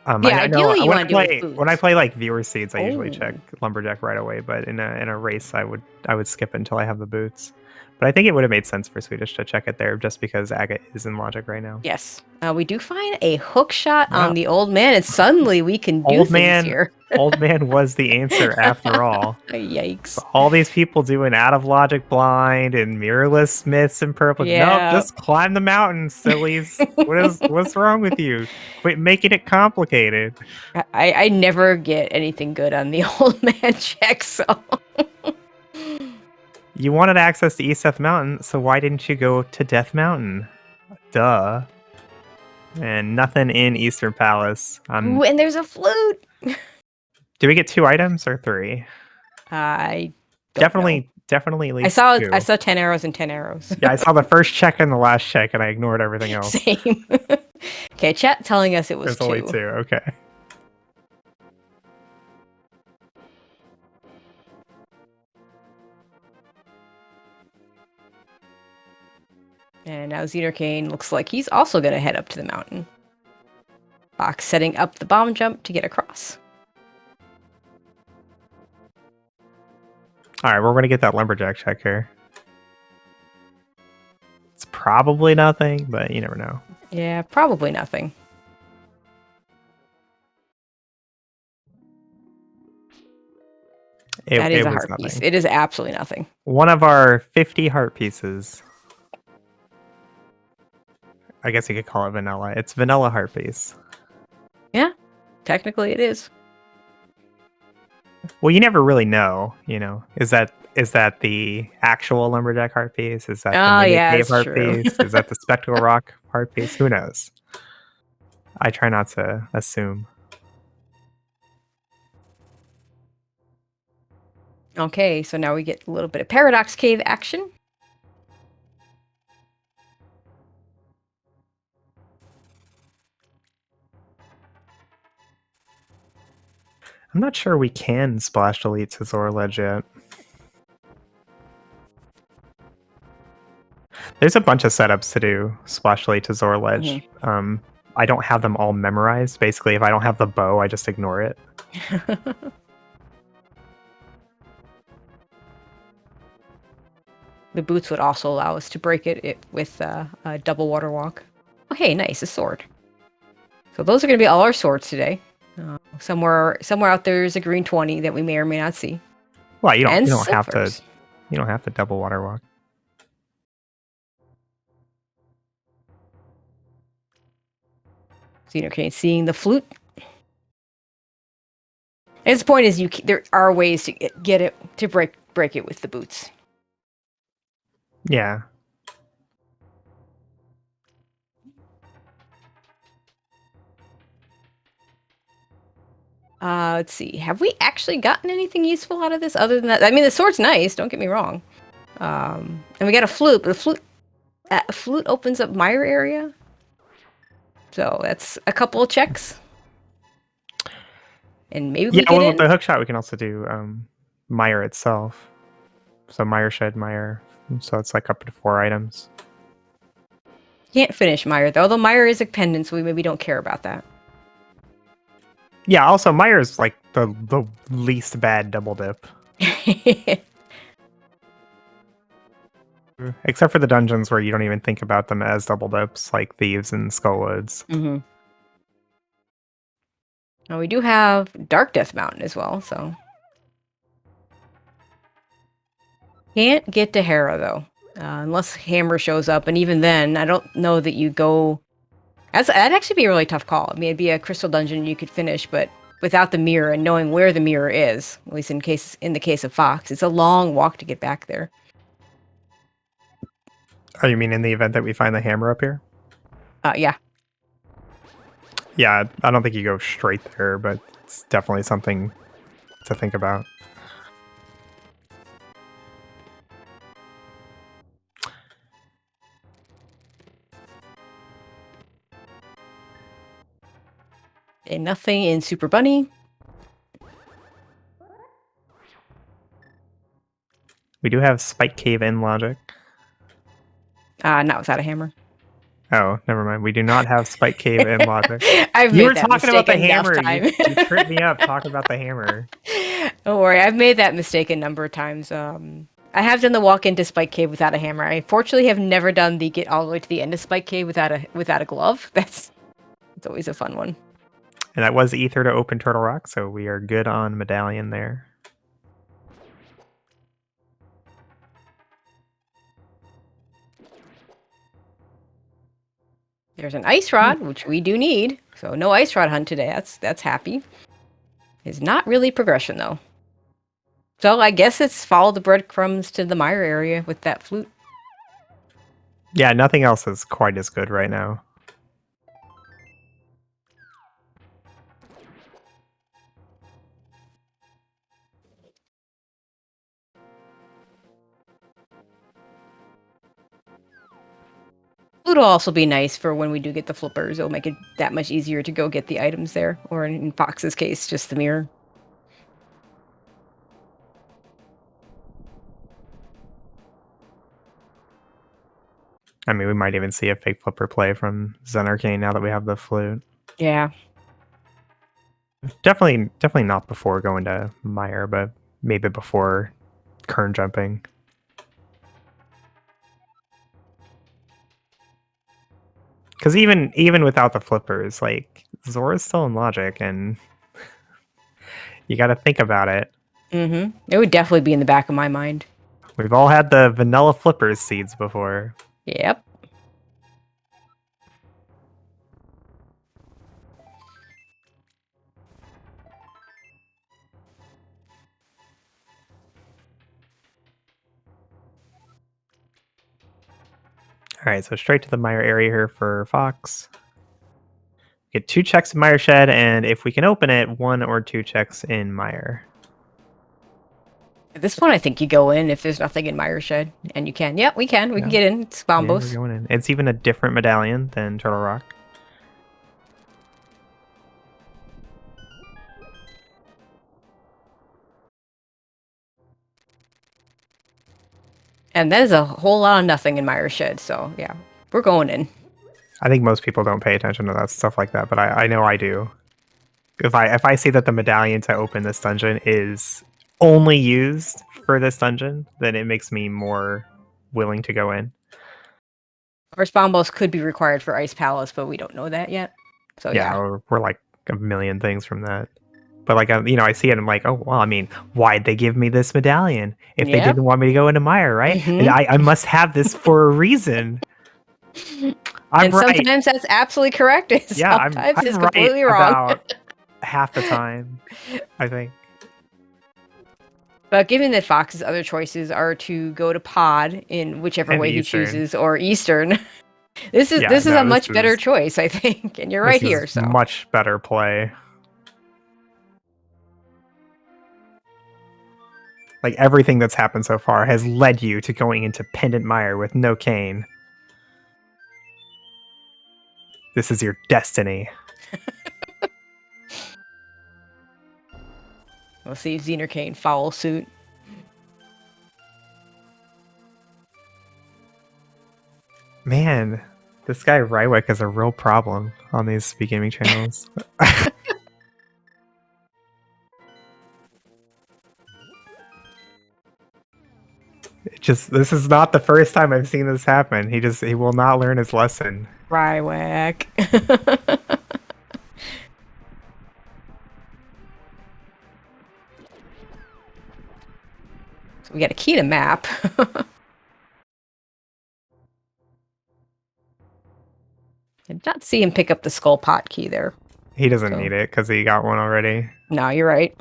S1: Yeah,
S2: I know
S1: ideally you want to do it with
S2: when I
S1: boots.
S2: play like viewer seeds, I usually check
S1: Oh,
S2: lumberjack right away. But in a race, I would skip until I have the boots. But I think it would have made sense for Swedish to check it there, just because Aga is in logic right now.
S1: yes. We do find a hook shot
S2: Wow,
S1: on the old man, and suddenly we can do
S2: old
S1: things
S2: man,
S1: here.
S2: old man was the answer after all.
S1: Yikes.
S2: All these people doing out of logic blind and mirrorless smiths and purple. Nope,
S1: Yeah.
S2: just climb the mountain, sillies. What's wrong with you? Quit making it complicated.
S1: I never get anything good on the old man check, so.
S2: You wanted access to East Death Mountain, so why didn't you go to Death Mountain? Duh. And nothing in Eastern Palace.
S1: Ooh, and there's a flute.
S2: Do we get 2 items or 3?
S1: I don't know.
S2: Definitely at
S1: I
S2: least
S1: saw
S2: 2.
S1: 10 arrows and 10 arrows.
S2: Yeah, I saw the first check and the last check, and I ignored everything else.
S1: Same. Okay, chat telling us it was
S2: There's only
S1: 2.
S2: 2. Okay.
S1: And now zenarcane looks like he's also going to head up to the mountain. Fox setting up the bomb jump to get across.
S2: All right, we're gonna get that lumberjack check here. It's probably nothing, but you never know.
S1: Yeah, probably nothing. That is
S2: It
S1: a
S2: was
S1: heart piece.
S2: nothing.
S1: It is absolutely nothing.
S2: One of our 50 heart pieces. I guess you could call it vanilla. It's vanilla heart piece.
S1: Yeah, technically it is.
S2: Well, you never really know, you know. Is that the actual lumberjack heart piece? Is that the
S1: Oh,
S2: mini
S1: yeah,
S2: cave
S1: it's
S2: heart
S1: true.
S2: piece? Is that the spectacle rock heart piece? Who knows? I try not to assume.
S1: Okay, so now we get a little bit of paradox cave action.
S2: I'm not sure we can splash delete to Zora Ledge yet. There's a bunch of setups to do splash delete to Zora Ledge. I don't have them all memorized. Basically, if I don't have the bow, I just ignore it.
S1: The boots would also allow us to break it with a double water walk. Oh, hey, nice, a sword. So those are going to be all our swords today. Somewhere out there is a green 20 that we may or may not see.
S2: Well, you
S1: And
S2: don't have to.
S1: silvers.
S2: You don't have to double water walk.
S1: Okay, seeing the flute. His point is, there are ways to get it to break it with the boots.
S2: Yeah.
S1: Let's see. Have we actually gotten anything useful out of this other than that? I mean, the sword's nice. Don't get me wrong. And we got a flute, but the flute opens up mire area. So that's a couple of checks. And maybe we get
S2: well,
S1: in.
S2: with the hook shot, we can also do mire itself. So mire shed, mire. So it's like up to 4 items.
S1: Can't finish mire though. Although mire is a pendant, so we maybe don't care about that.
S2: Yeah. Also, mire is like the least bad double dip. Except for the dungeons where you don't even think about them as double dips, like Thieves and Skullwoods.
S1: Mm-hmm. Now we do have Dark Death Mountain as well, so can't get to Hera though, unless Hammer shows up, and even then, I don't know that you go. That'd actually be a really tough call. I mean, it'd be a crystal dungeon you could finish, but without the mirror and knowing where the mirror is, at least in the case of Fox, it's a long walk to get back there.
S2: Oh, you mean in the event that we find the hammer up here?
S1: Yeah.
S2: Yeah, I don't think you go straight there, but it's definitely something to think about.
S1: And nothing in Super Bunny.
S2: We do have Spike Cave in logic.
S1: Not without a hammer.
S2: Oh, never mind. We do not have Spike Cave in logic.
S1: You
S2: were talking about the hammer. You tripped me up talking about the hammer.
S1: Don't worry, I've made that mistake a number of times. I have done the walk into Spike Cave without a hammer. I fortunately have never done the get all the way to the end of Spike Cave without a glove. It's always a fun one.
S2: And that was Ether to open Turtle Rock, so we are good on Medallion there.
S1: There's an ice rod, which we do need. So no ice rod hunt today. That's happy. It's not really progression though. So I guess it's follow the breadcrumbs to the mire area with that flute.
S2: Yeah, nothing else is quite as good right now.
S1: Flute will also be nice for when we do get the flippers. It'll make it that much easier to go get the items there. Or in Fox's case, just the mirror.
S2: I mean, we might even see a fake flipper play from zenarcane now that we have the flute.
S1: Yeah.
S2: Definitely not before going to mire, but maybe before kern jumping. Because even without the flippers, like Zora's still in logic, and you got to think about it.
S1: Mm-hmm. It would definitely be in the back of my mind.
S2: We've all had the vanilla flippers seeds before.
S1: Yep.
S2: All right, so straight to the mire area here for Fox. Get 2 checks in mire shed, and if we can open it, 1 or 2 checks in mire.
S1: At this point, I think you go in if there's nothing in mire shed, and you can. Yep, we can. We can get in. It's bombos.
S2: Yeah, we're going in. It's even a different medallion than Turtle Rock.
S1: And that is a whole lot of nothing in mire shed. So yeah, we're going in.
S2: I think most people don't pay attention to that stuff like that, but I know I do. If I see that the medallion to open this dungeon is only used for this dungeon, then it makes me more willing to go in.
S1: Of course, bombos could be required for Ice Palace, but we don't know that yet. So yeah.
S2: We're like a million things from that. But like, I see it and I'm like, oh, well, I mean, why'd they give me this medallion if they
S1: Yep.
S2: didn't want me to go into Mire, right?
S1: Mhm.
S2: I must have this for a reason. I'm
S1: And
S2: right.
S1: sometimes that's absolutely correct. And
S2: Yeah,
S1: sometimes
S2: I'm
S1: it's
S2: right
S1: completely wrong.
S2: about half the time, I think.
S1: But given that Fox's other choices are to go to Pod in whichever
S2: And
S1: way he
S2: Eastern.
S1: chooses, or Eastern, this is
S2: Yeah,
S1: a
S2: no,
S1: much better choice, I think. And you're right
S2: this
S1: here,
S2: is
S1: so
S2: much better play. Like everything that's happened so far has led you to going into Pendant Mire with no cane. This is your destiny.
S1: we'll see if zenarcane follows suit.
S2: Man, this guy Rywick is a real problem on these SpeedGaming channels. This is not the first time I've seen this happen. He will not learn his lesson.
S1: Rywick. So we got a key to map. I did not see him pick up the skull pot key there.
S2: He doesn't need it because he got one already.
S1: No, you're right.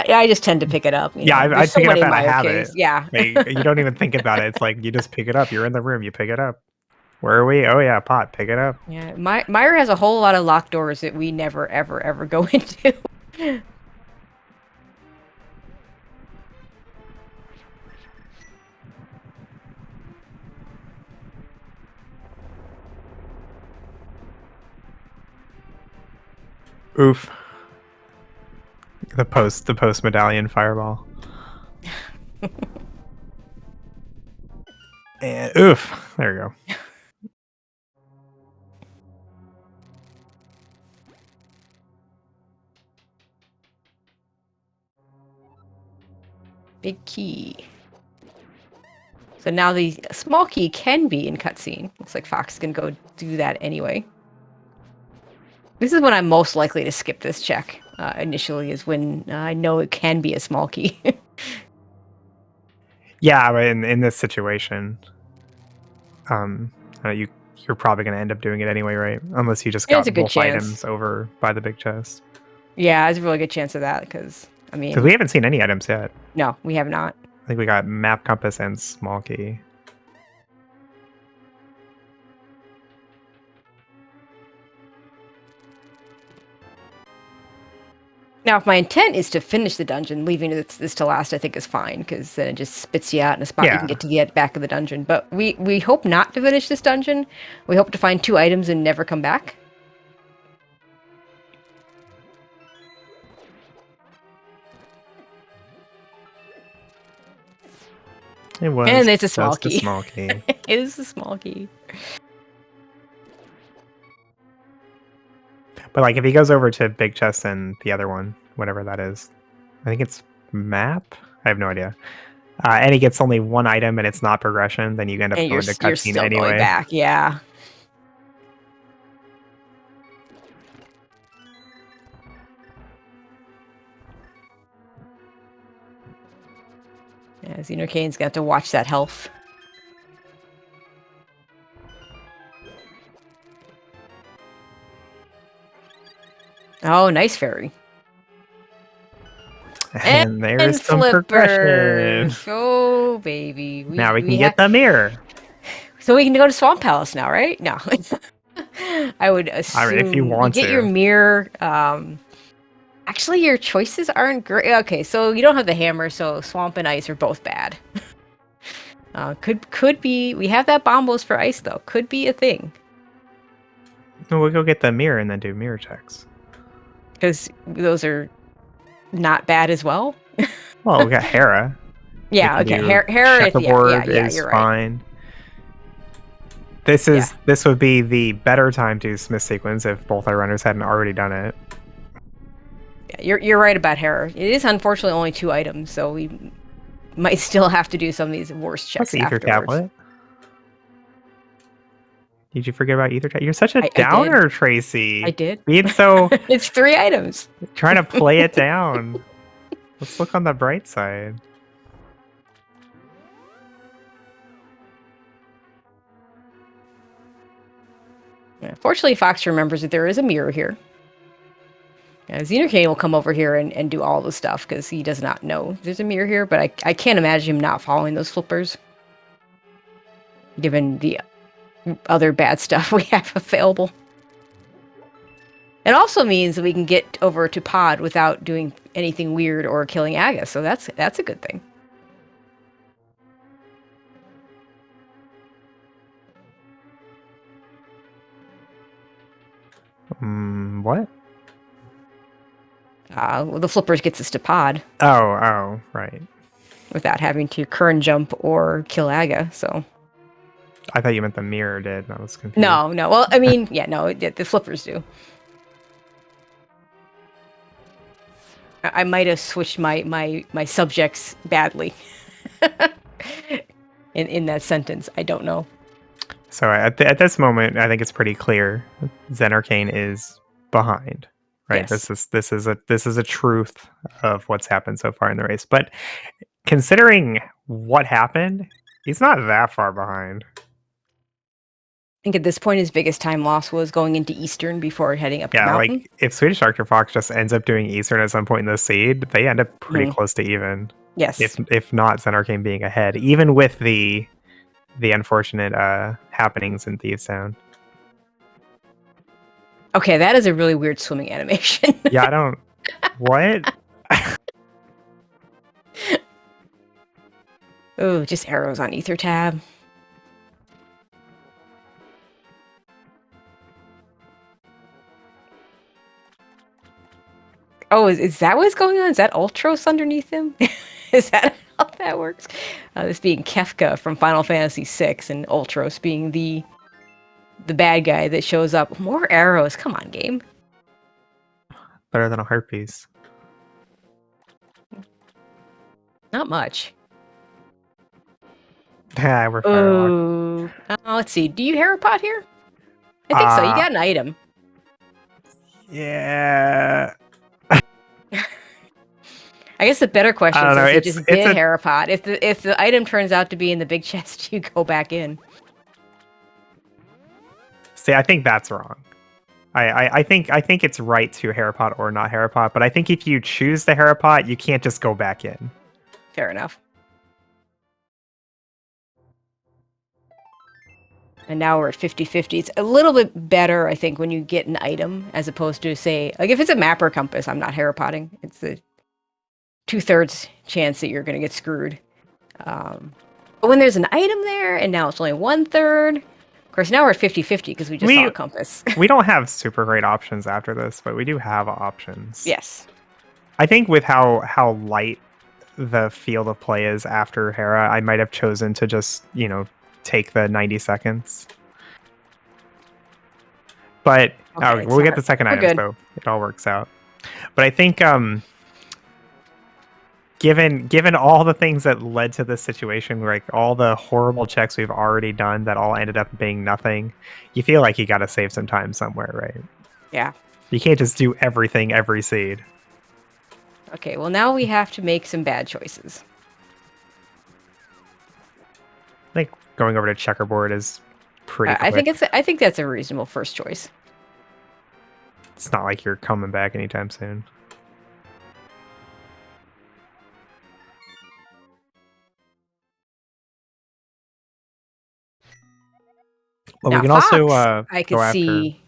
S1: I just tend to pick it up.
S2: I pick it up and I have it.
S1: Yeah.
S2: Like, you don't even think about it. It's like you just pick it up. You're in the room. You pick it up. Where are we? Oh yeah, pot. Pick it up.
S1: Yeah. Mire has a whole lot of locked doors that we never, ever, ever go into.
S2: Oof. The post medallion fireball. And oof. There we go.
S1: Big key. So now the small key can be in cutscene. Looks like Fox can go do that anyway. This is when I'm most likely to skip this check. Initially, is when I know it can be a small key.
S2: Yeah, but in this situation, you're probably going to end up doing it anyway, right? Unless you just got both items over by the big chest.
S1: Yeah, there's a really good chance of that because
S2: because we haven't seen any items yet.
S1: No, we have not.
S2: I think we got map compass and small key.
S1: Now, if my intent is to finish the dungeon, leaving this to last, I think is fine, because then it just spits you out in a spot you can get to the back of the dungeon. But we hope not to finish this dungeon. We hope to find 2 items and never come back.
S2: It was.
S1: And it's a small key.
S2: Small key.
S1: It is a small key.
S2: But like if he goes over to big chest and the other one, whatever that is, I think it's map. I have no idea. And he gets only 1 item and it's not progression, then you end up going to cutscene anyway.
S1: Going back, yeah. Yeah, zenarcane's got to watch that health. Oh, nice fairy.
S2: And there's some progression.
S1: Oh, baby.
S2: Now we can get the mirror.
S1: So we can go to Swamp Palace now, right? No. I would assume
S2: if you want
S1: get your mirror. Actually, your choices aren't great. Okay, so you don't have the hammer, so Swamp and Ice are both bad. Could be. We have that bombos for Ice, though. Could be a thing.
S2: No, we'll go get the mirror and then do mirror checks.
S1: Because those are not bad as well.
S2: Well, we got Hera.
S1: Yeah, okay. Hera is you're
S2: fine. Right. This would be the better time to Smith sequence if both our runners hadn't already done it.
S1: Yeah, you're right about Hera. It is unfortunately only 2 items, so we might still have to do some of these worse checks afterwards. Tablet.
S2: Did you forget about ether tag? You're such a
S1: I
S2: downer,
S1: did.
S2: Tracy.
S1: I did.
S2: Being so
S1: It's 3 items.
S2: trying to play it down. Let's look on the bright side.
S1: Yeah, fortunately, Fox remembers that there is a mirror here. zenarcane will come over here and do all the stuff because he does not know there's a mirror here, but I can't imagine him not following those flippers, given the other bad stuff we have available. It also means that we can get over to pod without doing anything weird or killing Aga, so that's a good thing.
S2: What?
S1: Well, the flippers gets us to pod
S2: Oh, right.
S1: without having to current jump or kill Aga, so...
S2: I thought you meant the mirror did. I was confused.
S1: No. Well, I mean, yeah, no, the flippers do. I might have switched my subjects badly in that sentence. I don't know.
S2: So at this moment, I think it's pretty clear. zenarcane is behind, right?
S1: Yes.
S2: This is a truth of what's happened so far in the race. But considering what happened, he's not that far behind.
S1: I think at this point, his biggest time loss was going into Eastern before heading up the mountain.
S2: Like if SwedishArcticFox just ends up doing Eastern at some point in the seed, they end up pretty close to even.
S1: Yes.
S2: If not zenarcane being ahead, even with the unfortunate happenings in Thieves Sound.
S1: Okay, that is a really weird swimming animation.
S2: Yeah, I don't... What?
S1: Oh, just arrows on Ether tab. Oh, is that what's going on? Is that Ultros underneath him? Is that how that works? This being Kefka from Final Fantasy VI, and Ultros being the bad guy that shows up. More arrows. Come on, game.
S2: Better than a heart piece.
S1: Not much.
S2: Yeah, we're firewalk.
S1: Let's see. Do you Harapot here? I think so. You got an item.
S2: Yeah.
S1: I guess the better question is if you just did
S2: a
S1: Harapot. If the item turns out to be in the big chest, you go back in.
S2: See, I think that's wrong. I think it's right to Harapot or not Harapot, but I think if you choose the Harapot, you can't just go back in.
S1: Fair enough. And now we're at 50-50. It's a little bit better, I think, when you get an item, as opposed to, say, like if it's a map or compass, I'm not Harapotting. It's the 2/3 chance that you're going to get screwed. But when there's an item there, and now it's only 1/3. Of course, now we're at 50-50 because we just saw a compass.
S2: We don't have super great options after this, but we do have options.
S1: Yes.
S2: I think with how light the field of play is after Hera, I might have chosen to just, take the 90 seconds. But
S1: Okay,
S2: we'll get the second item, so it all works out. But I think given all the things that led to this situation, like all the horrible checks we've already done that all ended up being nothing, you feel like you got to save some time somewhere, right?
S1: Yeah.
S2: You can't just do everything every seed.
S1: Okay, well now we have to make some bad choices.
S2: I think going over to checkerboard is pretty quick.
S1: I think that's a reasonable first choice.
S2: It's not like you're coming back anytime soon. Well,
S1: now,
S2: we can
S1: Fox,
S2: also
S1: I could
S2: go
S1: see.
S2: After...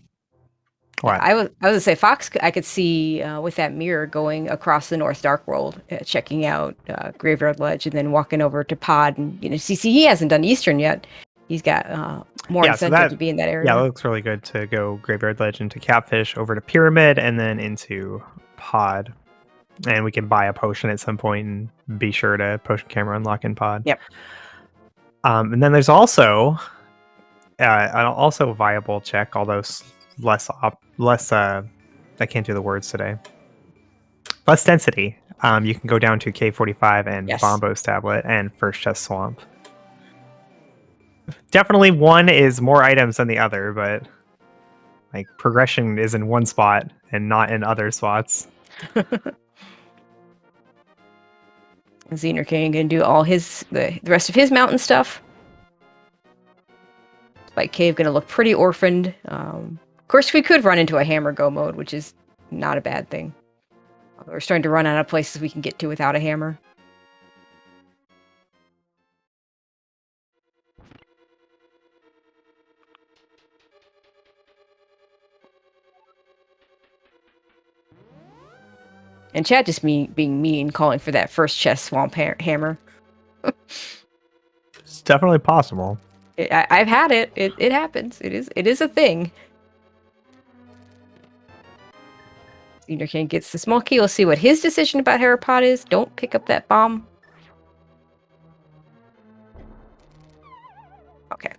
S2: What?
S1: I was gonna say Fox. I could see with that mirror going across the North Dark World, checking out Graveyard Ledge, and then walking over to Pod. And see, he hasn't done Eastern yet. He's got more incentive to be in that area.
S2: Yeah, it looks really good to go Graveyard Ledge into Catfish, over to Pyramid, and then into Pod. And we can buy a potion at some point and be sure to potion camera unlock in Pod.
S1: Yep.
S2: And then there's also an also viable check, although less I can't do the words today. Less density. You can go down to K45 and Bombo's Tablet and First Chest Swamp. Definitely one is more items than the other, but like progression is in one spot and not in other spots.
S1: zenarcane gonna do all the rest of his mountain stuff. Spike Cave gonna look pretty orphaned. Of course, we could run into a hammer go mode, which is not a bad thing. Although we're starting to run out of places we can get to without a hammer. And Chad just being mean, calling for that first chest swamp hammer.
S2: It's definitely possible.
S1: I've had it. It happens. It is a thing. Zenarcane gets the small key. We'll see what his decision about Herapod is. Don't pick up that bomb. Okay.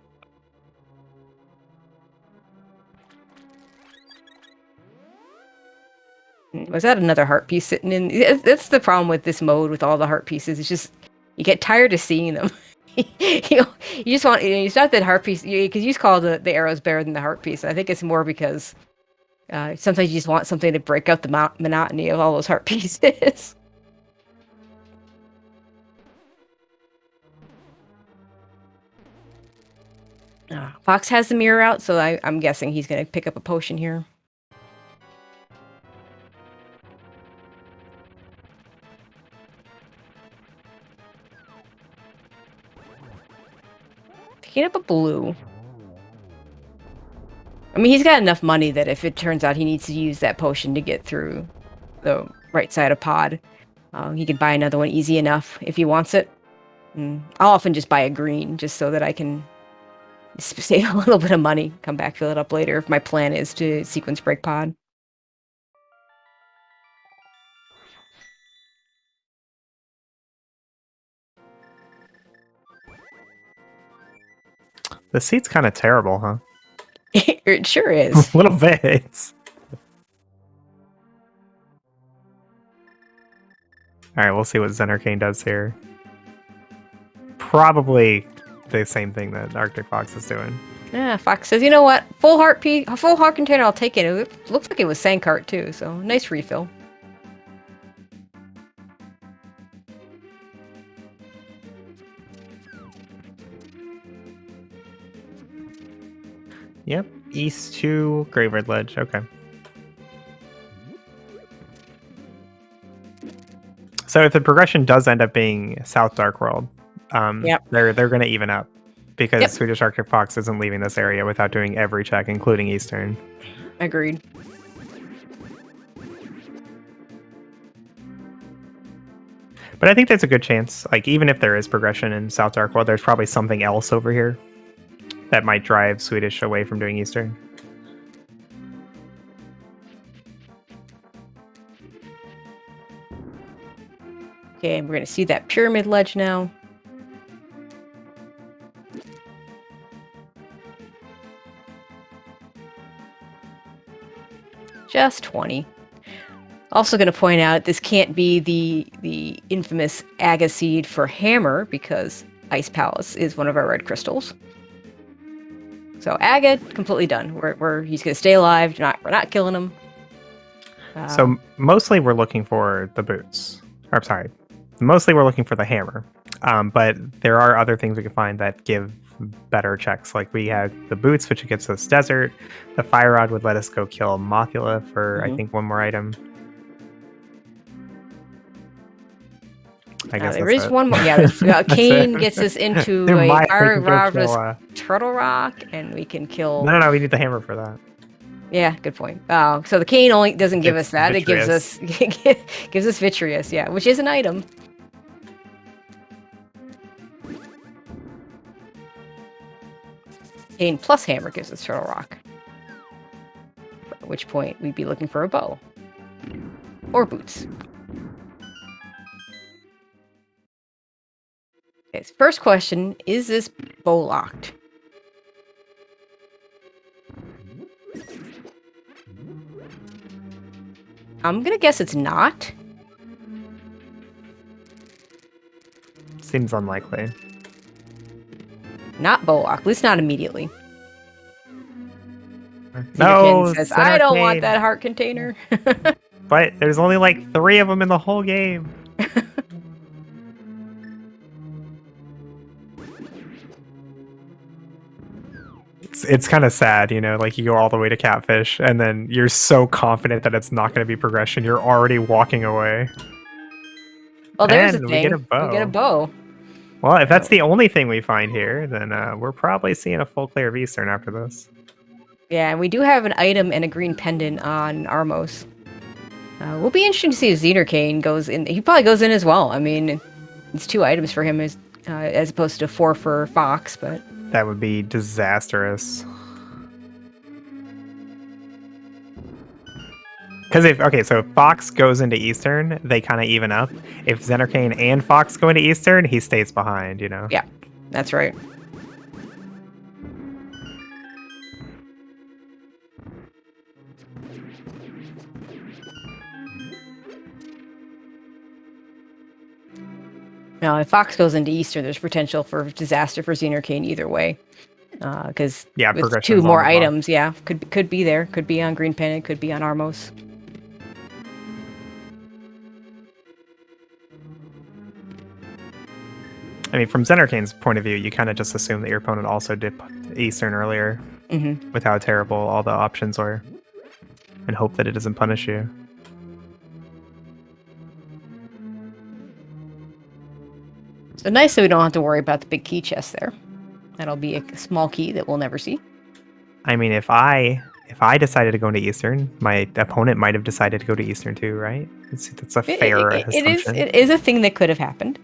S1: Was that another heart piece sitting in? That's the problem with this mode with all the heart pieces. It's just you get tired of seeing them. you just want you start that heart piece because you just call the arrows better than the heart piece. I think it's more because sometimes you just want something to break up the monotony of all those heart pieces. Fox has the mirror out, so I'm guessing he's gonna pick up a potion here. Picking up a blue. I mean, he's got enough money that if it turns out he needs to use that potion to get through the right side of pod, he can buy another one easy enough if he wants it. I'll often just buy a green just so that I can save a little bit of money, come back, fill it up later if my plan is to sequence break pod.
S2: The seat's kind of terrible, huh?
S1: It sure is.
S2: A little bit. Alright, we'll see what zenarcane does here. Probably the same thing that ArcticFox is doing.
S1: Yeah, Fox says, you know what? Full heart container, I'll take it. It looks like it was Sankart too, so nice refill.
S2: Yep, east to Graveyard Ledge. Okay. So if the progression does end up being South Dark World, they're going to even up because Swedish Arctic Fox isn't leaving this area without doing every check, including Eastern.
S1: Agreed.
S2: But I think there's a good chance, like even if there is progression in South Dark World, there's probably something else over here that might drive Swedish away from doing Eastern.
S1: Okay, we're going to see that pyramid ledge now. Just 20. Also going to point out this can't be the infamous Aga seed for hammer because Ice Palace is one of our red crystals. So Aga completely done. He's going to stay alive. We're not killing him.
S2: So mostly we're looking for the boots. Or sorry, mostly we're looking for the hammer. But there are other things we can find that give better checks. Like we have the boots, which gets us desert. The fire rod would let us go kill Mothula for I think one more item. I guess
S1: there is one more. Yeah, Kane gets us into a fire rod with Turtle Rock, and we can kill.
S2: No, we need the hammer for that.
S1: Yeah, good point. So the cane only doesn't give us that; Vitreous. It gives us Vitreous, yeah, which is an item. Cane plus hammer gives us Turtle Rock. At which point we'd be looking for a bow or boots. Okay, so first question: is this bow locked? I'm gonna guess it's not.
S2: Seems unlikely.
S1: Not Boak, at least not immediately.
S2: No,
S1: Zenarcane says, I don't want
S2: zenarcane.
S1: that heart container.
S2: But there's only like 3 of them in the whole game. It's kind of sad, you know, like you go all the way to catfish and then you're so confident that it's not going to be progression. You're already walking away.
S1: Well, there's a
S2: And
S1: thing.
S2: we get a bow.
S1: We get a bow.
S2: Well, if that's the only thing we find here, then we're probably seeing a full clear of Eastern after this.
S1: Yeah, and we do have an item and a green pendant on Armos. We'll be interested to see if Zenarcane goes in. He probably goes in as well. I mean, it's 2 items for him as opposed to 4 for Fox, but...
S2: That would be disastrous. Because so if Fox goes into Eastern, they kind of even up. If Zenarcane and Fox go into Eastern, he stays behind, you know?
S1: Yeah, that's right. Now, if Fox goes into Eastern, there's potential for disaster for Zenarcane either way. Because with 2 more items, yeah, could be there. Could be on Green Pendant, could be on Armos.
S2: I mean, from Zenarcane's point of view, you kind of just assume that your opponent also dipped Eastern earlier with how terrible all the options are, and hope that it doesn't punish you.
S1: So nice that we don't have to worry about the big key chest there. That'll be a small key that we'll never see.
S2: I mean, if I decided to go into Eastern, my opponent might have decided to go to Eastern too, right? That's a fair assumption.
S1: It is a thing that could have happened.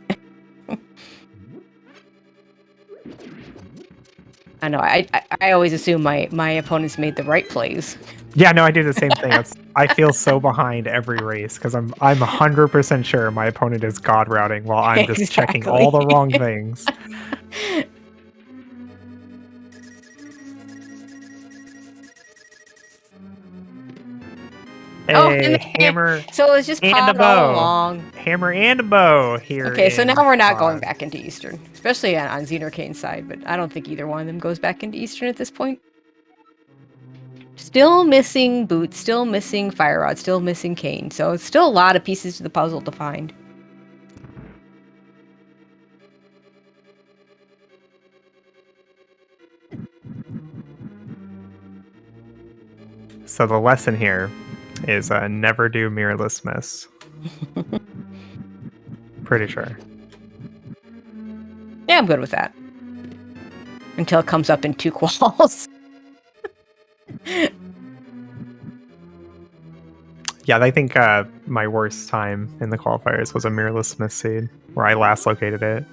S1: I know. I always assume my opponents made the right plays.
S2: Yeah, no, I do the same thing. I feel so behind every race because I'm 100% sure my opponent is god routing while I'm just checking all the wrong things. Hey, hammer.
S1: So it's just
S2: and a
S1: bow all
S2: bow.
S1: along.
S2: Hammer and a bow here.
S1: Okay, so now we're not going back into Eastern, especially on Zenarcane's side, but I don't think either one of them goes back into Eastern at this point. Still missing boots, still missing fire rod, still missing cane. So it's still a lot of pieces to the puzzle to find.
S2: So the lesson here is never do mirrorless miss. Pretty sure.
S1: Yeah, I'm good with that. Until it comes up in 2 quals.
S2: Yeah, I think my worst time in the qualifiers was a mirrorless miss seed, where I last located it.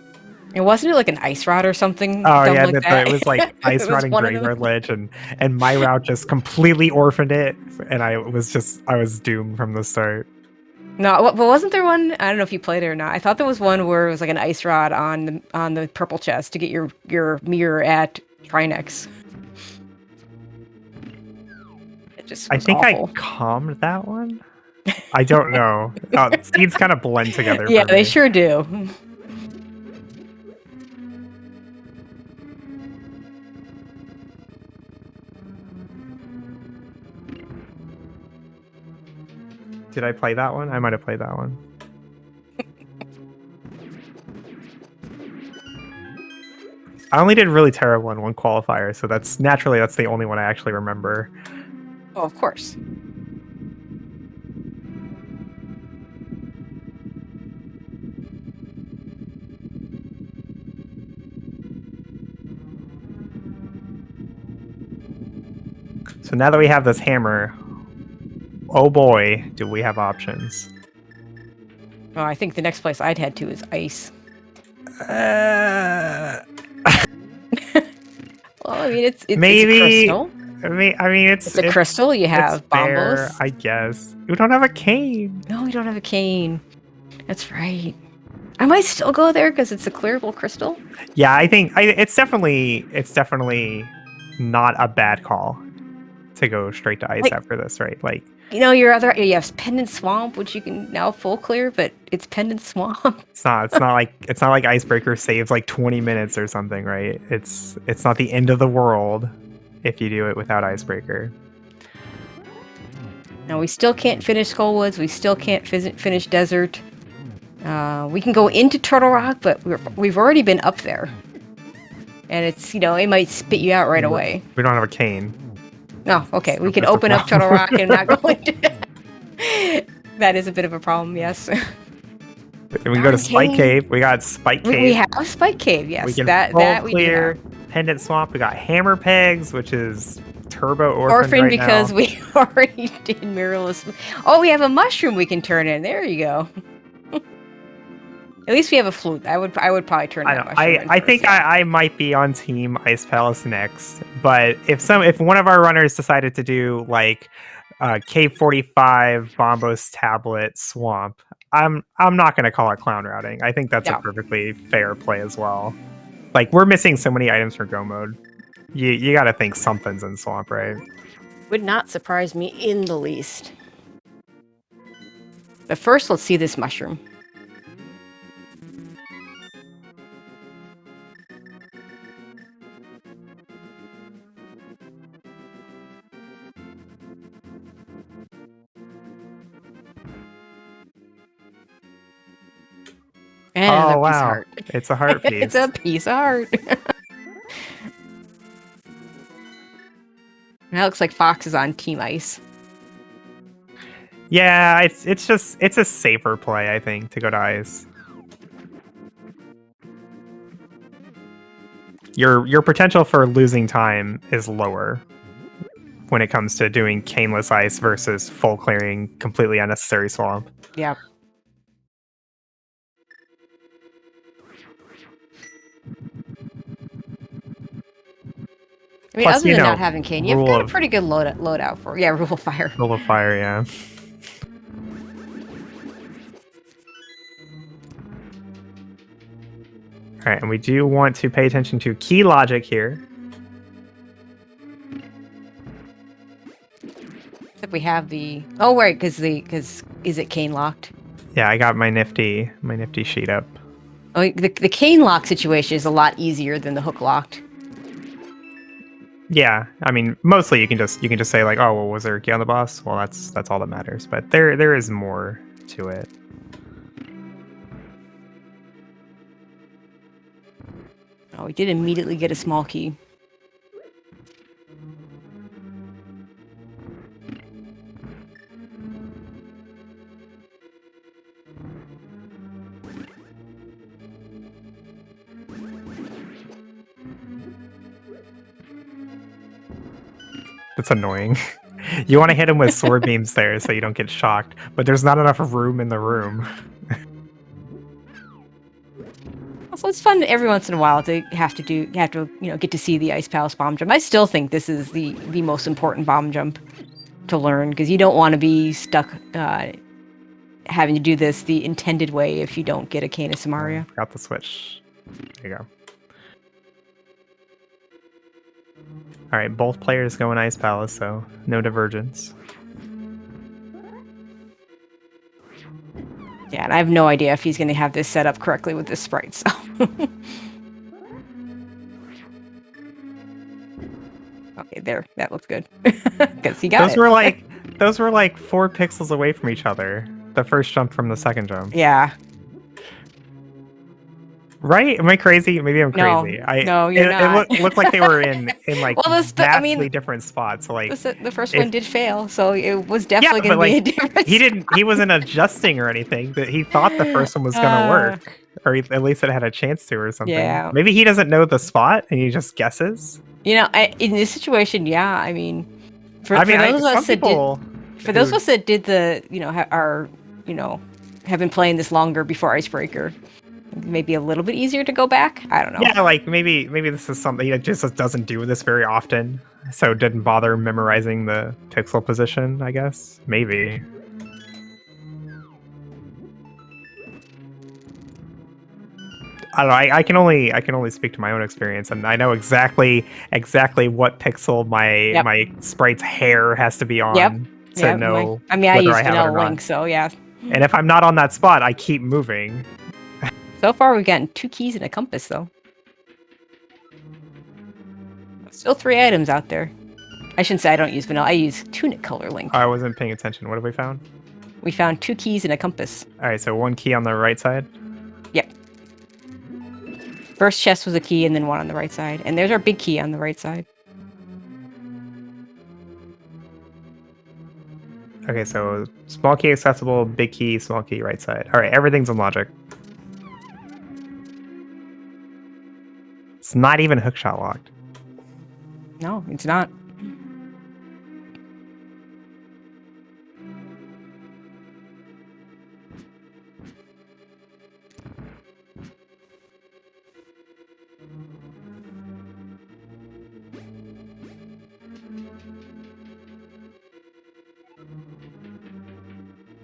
S1: And wasn't it like an ice rod or something?
S2: Oh yeah,
S1: like that?
S2: It was like ice rod and graveyard ledge, and my route just completely orphaned it, and I was doomed from the start.
S1: No, but wasn't there one? I don't know if you played it or not. I thought there was one where it was like an ice rod on the purple chest to get your mirror at Trinex. It just was awful.
S2: I calmed that one. I don't know. Seeds kind of blend together.
S1: Yeah, they sure do.
S2: Did I play that one? I might have played that one. I only did really terrible in one qualifier, so that's the only one I actually remember.
S1: Oh, of course.
S2: So now that we have this hammer, oh boy, do we have options.
S1: Oh, I think the next place I'd head to is ice. Well, I mean, it's
S2: maybe
S1: a crystal.
S2: I mean, it's
S1: a crystal. You have bombos.
S2: I guess. We don't have a cane.
S1: No, we don't have a cane. That's right. I might still go there because it's a clearable crystal.
S2: Yeah, I think it's definitely not a bad call to go straight to ice after this, right? Like,
S1: You know, your other, you have Pendant Swamp, which you can now full clear, but it's Pendant Swamp.
S2: It's not like Icebreaker saves like 20 minutes or something, right? It's not the end of the world if you do it without Icebreaker.
S1: Now, we still can't finish Skullwoods. We still can't finish Desert. We can go into Turtle Rock, but we've already been up there. And it's, you know, it might spit you out right away.
S2: We don't have a cane.
S1: No, okay.
S2: So
S1: We can
S2: that's a
S1: open up
S2: problem.
S1: Turtle Rock and not go into That is a bit of a problem, yes.
S2: We can go to Spike Cave. We got Spike Cave.
S1: We have Spike Cave, yes.
S2: We can
S1: that we
S2: clear
S1: do have.
S2: Pendant Swamp. We got Hammer Pegs, which is Turbo
S1: Orphan
S2: right
S1: because
S2: now.
S1: we already did Mirrorless. Oh, we have a mushroom we can turn in. There you go. At least we have a flute. I would probably turn that mushroom in
S2: I
S1: first,
S2: think
S1: yeah.
S2: I might be on Team Ice Palace next, but if one of our runners decided to do like Cave 45, Bombos Tablet, Swamp, I'm not gonna call it clown routing. I think that's a
S1: No.
S2: perfectly fair play as well. Like we're missing so many items for Go mode. You got to think something's in Swamp, right?
S1: Would not surprise me in the least. But first, let's see this mushroom. And
S2: Oh
S1: another piece of
S2: wow,
S1: heart.
S2: it's a heart piece.
S1: It's a piece of heart. That looks like Fox is on Team Ice.
S2: Yeah, it's a safer play, I think, to go to Ice. Your potential for losing time is lower when it comes to doing caneless Ice versus full clearing completely unnecessary Swamp.
S1: Yeah. I mean,
S2: Plus,
S1: other than not having cane, you've got a
S2: of-
S1: pretty good loadout for. Yeah, Rule of Fire.
S2: Rule of Fire, yeah. Alright, and we do want to pay attention to key logic here.
S1: Except we have the. Oh, right, because is it cane locked?
S2: Yeah, I got my nifty sheet up.
S1: Oh, the cane lock situation is a lot easier than the hook locked.
S2: Yeah, I mean, mostly you can just say like, oh, well, was there a key on the boss? Well, that's all that matters. But there is more to it.
S1: Oh, we did immediately get a small key.
S2: That's annoying. You want to hit him with sword beams there so you don't get shocked, but there's not enough room in the room.
S1: Also, it's fun every once in a while to have to get to see the Ice Palace bomb jump. I still think this is the most important bomb jump to learn because you don't want to be stuck having to do this the intended way if you don't get a Cane of Samaria.
S2: Got the switch. There you go. All right, both players go in Ice Palace, so no divergence.
S1: Yeah, and I have no idea if he's going to have this set up correctly with this sprite, so. Okay, there. That looks good. Because he got
S2: Those were like 4 pixels away from each other. The first jump from the second jump.
S1: Yeah.
S2: Right? Am I crazy? Maybe I'm
S1: No,
S2: crazy.
S1: no, you're not.
S2: It looked like they were in like
S1: Well,
S2: vastly different spots. So, like
S1: the first one did fail, so it was definitely going to be a different
S2: He wasn't adjusting or anything. That he thought the first one was going to work, or at least it had a chance to, or something.
S1: Yeah.
S2: Maybe he doesn't know the spot and he just guesses.
S1: You know, in this situation, yeah. I mean, for those of us that did the, have been playing this longer before Icebreaker, maybe a little bit easier to go back. I don't know.
S2: Yeah, like maybe this is something that just doesn't do this very often, so didn't bother memorizing the pixel position. I guess maybe. I don't know. I can only speak to my own experience, and I know exactly what pixel my sprite's hair has to be on.
S1: Yep.
S2: to know
S1: I
S2: whether
S1: use
S2: I have it or
S1: vanilla
S2: not.
S1: link, so yeah.
S2: And if I'm not on that spot, I keep moving.
S1: So far, we've gotten 2 keys and a compass, though. Still 3 items out there. I shouldn't say I don't use vanilla. I use tunic color link.
S2: I wasn't paying attention. What have we found?
S1: We found 2 keys and a compass.
S2: All right, so 1 key on the right side.
S1: Yep. First chest was a key, and then 1 on the right side. And there's our big key on the right side.
S2: Okay, so small key accessible, big key, small key, right side. All right, everything's in logic. It's not even hookshot locked.
S1: No, it's not.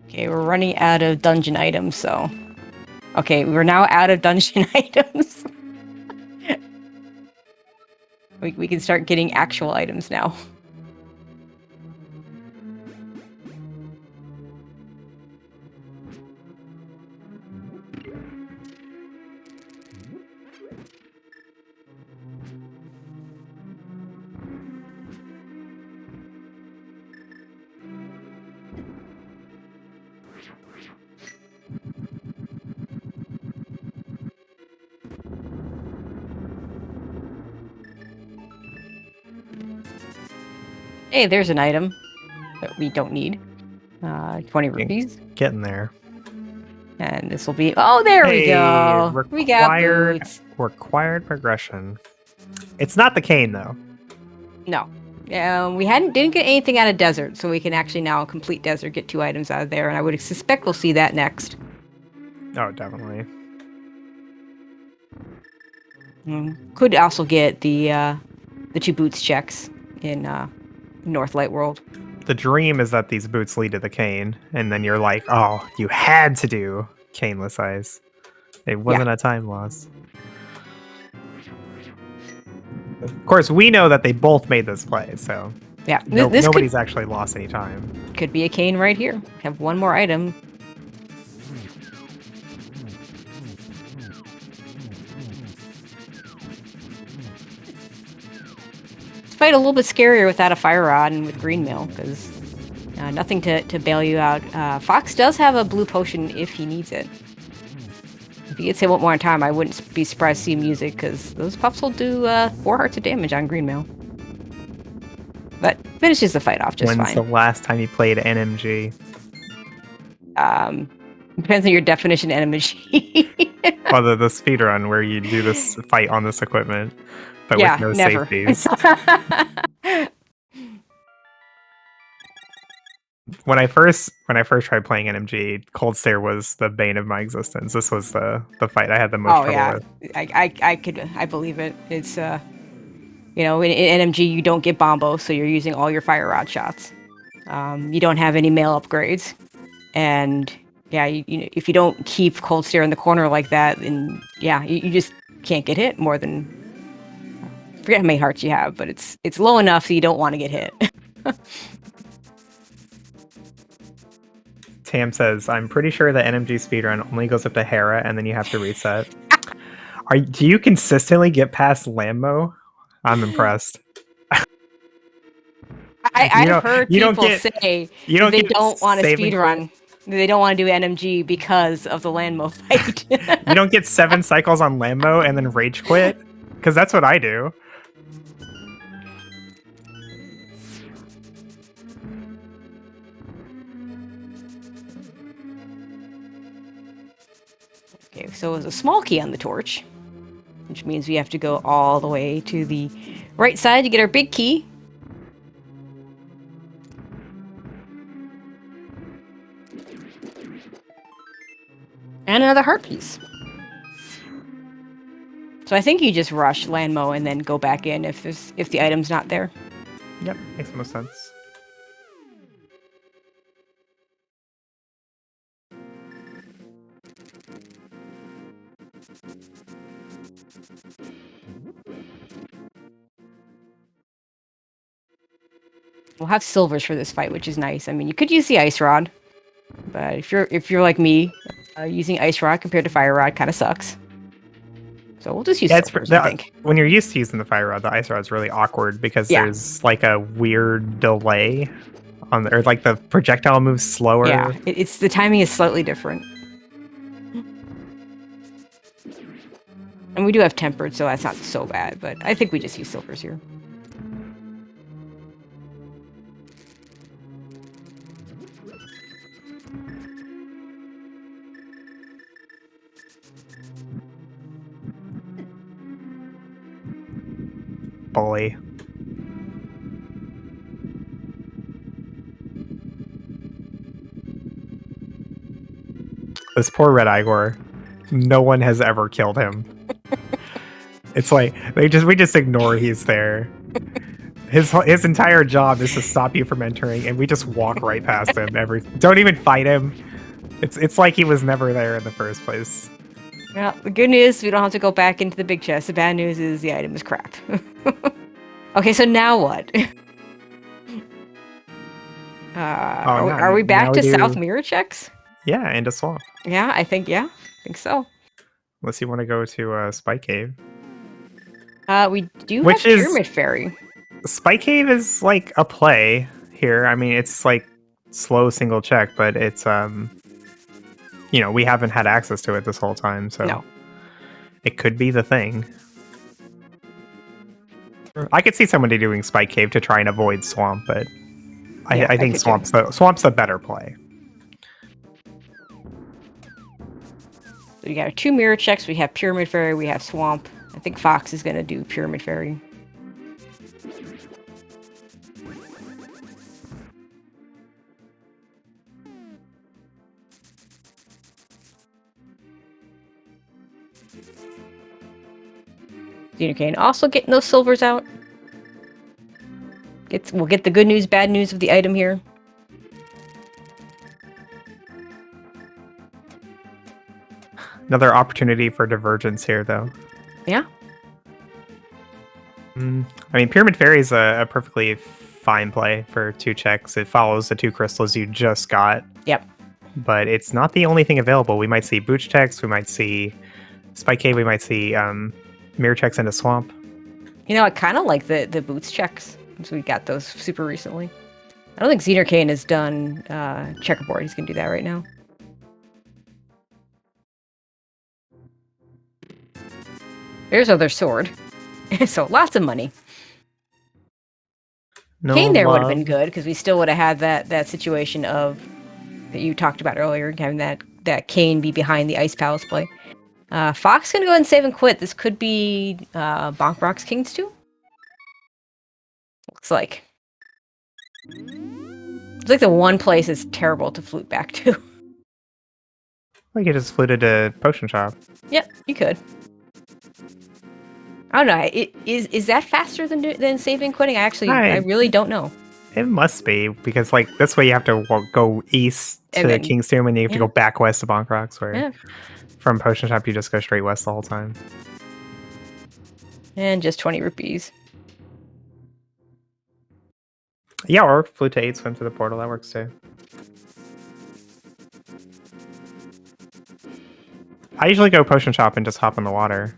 S1: Okay, we're running out of dungeon items, so... Okay, we're now out of dungeon items. We can start getting actual items now. Hey, there's an item that we don't need. 20 rupees.
S2: Getting there.
S1: And this will be... Oh, there we go! We got boots.
S2: Required progression. It's not the cane, though.
S1: No. We didn't get anything out of desert, so we can actually now complete desert, get 2 items out of there, and I would suspect we'll see that next.
S2: Oh, definitely.
S1: Could also get the 2 boots checks in Northlight World.
S2: The dream is that these boots lead to the cane, and then you're like, oh, you had to do caneless ice. It wasn't a time loss. Of course, we know that they both made this play, so
S1: yeah,
S2: nobody's actually lost any time.
S1: Could be a cane right here. Have 1 more item. This fight a little bit scarier without a fire rod and with green mail, because nothing to bail you out. Fox does have a blue potion if he needs it. If he gets hit 1 more time, I wouldn't be surprised to see music, because those puffs will do 4 hearts of damage on green mail. But finishes the fight off just fine.
S2: When's the last time you played NMG?
S1: Depends on your definition of NMG.
S2: Well, the speedrun where you do this fight on this equipment, but with no
S1: never.
S2: safeties. When I first tried playing NMG, Cold Stare was the bane of my existence. This was the fight I had the most trouble with.
S1: I believe it. It's in NMG you don't get bombo, so you're using all your fire rod shots. You don't have any mail upgrades, and if you don't keep Cold Stare in the corner like that, then you just can't get hit more than, I forget how many hearts you have, but it's low enough so you don't want to get hit.
S2: Tam says, I'm pretty sure the NMG speedrun only goes up to Hera and then you have to reset. Do you consistently get past Lambo? I'm impressed.
S1: I've heard people say they don't want to speedrun. They don't want to do NMG because of the Lambo fight.
S2: You don't get 7 cycles on Lambo and then rage quit? Because that's what I do.
S1: Okay, so there's a small key on the torch, which means we have to go all the way to the right side to get our big key. And another heart piece. So I think you just rush Landmo and then go back in if the item's not there.
S2: Yep, makes most sense.
S1: We'll have silvers for this fight, which is nice. I mean, you could use the ice rod, but if you're like me, using ice rod compared to fire rod kind of sucks. So we'll just use
S2: Yeah,
S1: silvers, I think.
S2: when you're used to using the fire rod, the ice rod's really awkward because
S1: Yeah.
S2: there's like a weird delay on or like the projectile moves slower.
S1: Yeah, it's the timing is slightly different. And we do have tempered, so that's not so bad, but I think we just use silvers here.
S2: Bully. This poor Red Igor. No one has ever killed him. It's like we just ignore he's there. His entire job is to stop you from entering, and we just walk right past him. Don't even fight him. It's like he was never there in the first place.
S1: Well, the good news, we don't have to go back into the big chest. The bad news is the item is crap. Okay, so now what? Are we back to South Mirror checks?
S2: Yeah, and a swamp.
S1: Yeah, I think so.
S2: Unless you want to go to Spike Cave.
S1: We do have Pyramid Fairy.
S2: Spike Cave is like a play here. I mean, it's like slow single check, but it's you know, we haven't had access to it this whole time, so
S1: no.
S2: It could be the thing. I could see somebody doing Spike Cave to try and avoid Swamp, but yeah, I think Swamp's the better play.
S1: So we got 2 mirror checks. We have Pyramid Fairy. We have Swamp. I think Fox is going to do Pyramid Fairy. Zenarcane also getting those silvers out. We'll get the good news, bad news of the item here.
S2: Another opportunity for divergence here, though.
S1: Yeah.
S2: I mean, Pyramid Fairy is a perfectly fine play for 2 checks. It follows the 2 crystals you just got.
S1: Yep.
S2: But it's not the only thing available. We might see boots checks. We might see Spike Cave. We might see mirror checks into Swamp.
S1: You know, I kind of like the boots checks. So we got those super recently. I don't think Zenarcane has done checkerboard. He's going to do that right now. There's other sword. So lots of money.
S2: No
S1: Kane there
S2: love.
S1: would have been good because we still would have had that situation of that you talked about earlier, having that Kane be behind the Ice Palace play. Fox gonna go ahead and save and quit. This could be Bonk Rocks Kings too. Looks like. It's like the one place that's terrible to flute back to.
S2: We could just fluted to Potion Shop.
S1: Yep, you could. I don't know. Is that faster than saving and quitting? I really don't know.
S2: It must be, because like this way you have to go east to King's Tomb and you have to go back west to Bonk Rocks, where from Potion Shop you just go straight west the whole time.
S1: And just 20 rupees.
S2: Yeah, or flute to 8, swim to the portal, that works too. I usually go Potion Shop and just hop in the water.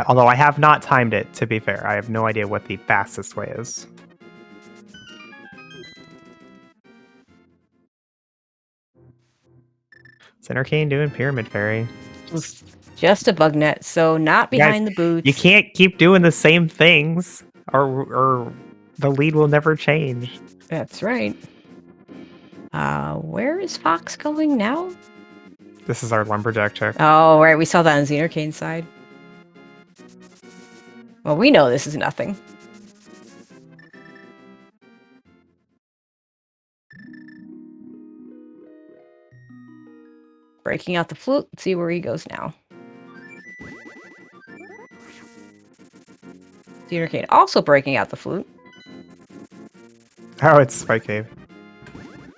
S2: Although I have not timed it, to be fair. I have no idea what the fastest way is. Zenarcane doing Pyramid Fairy.
S1: Just a bug net, so not behind the boots.
S2: You can't keep doing the same things, or the lead will never change.
S1: That's right. Where is Fox going now?
S2: This is our lumberjack check.
S1: Oh, right. We saw that on Zenarcane's side. Well, we know this is nothing. Breaking out the flute. Let's see where he goes now. Zenarcane also breaking out the flute.
S2: Oh, it's Spike Cave.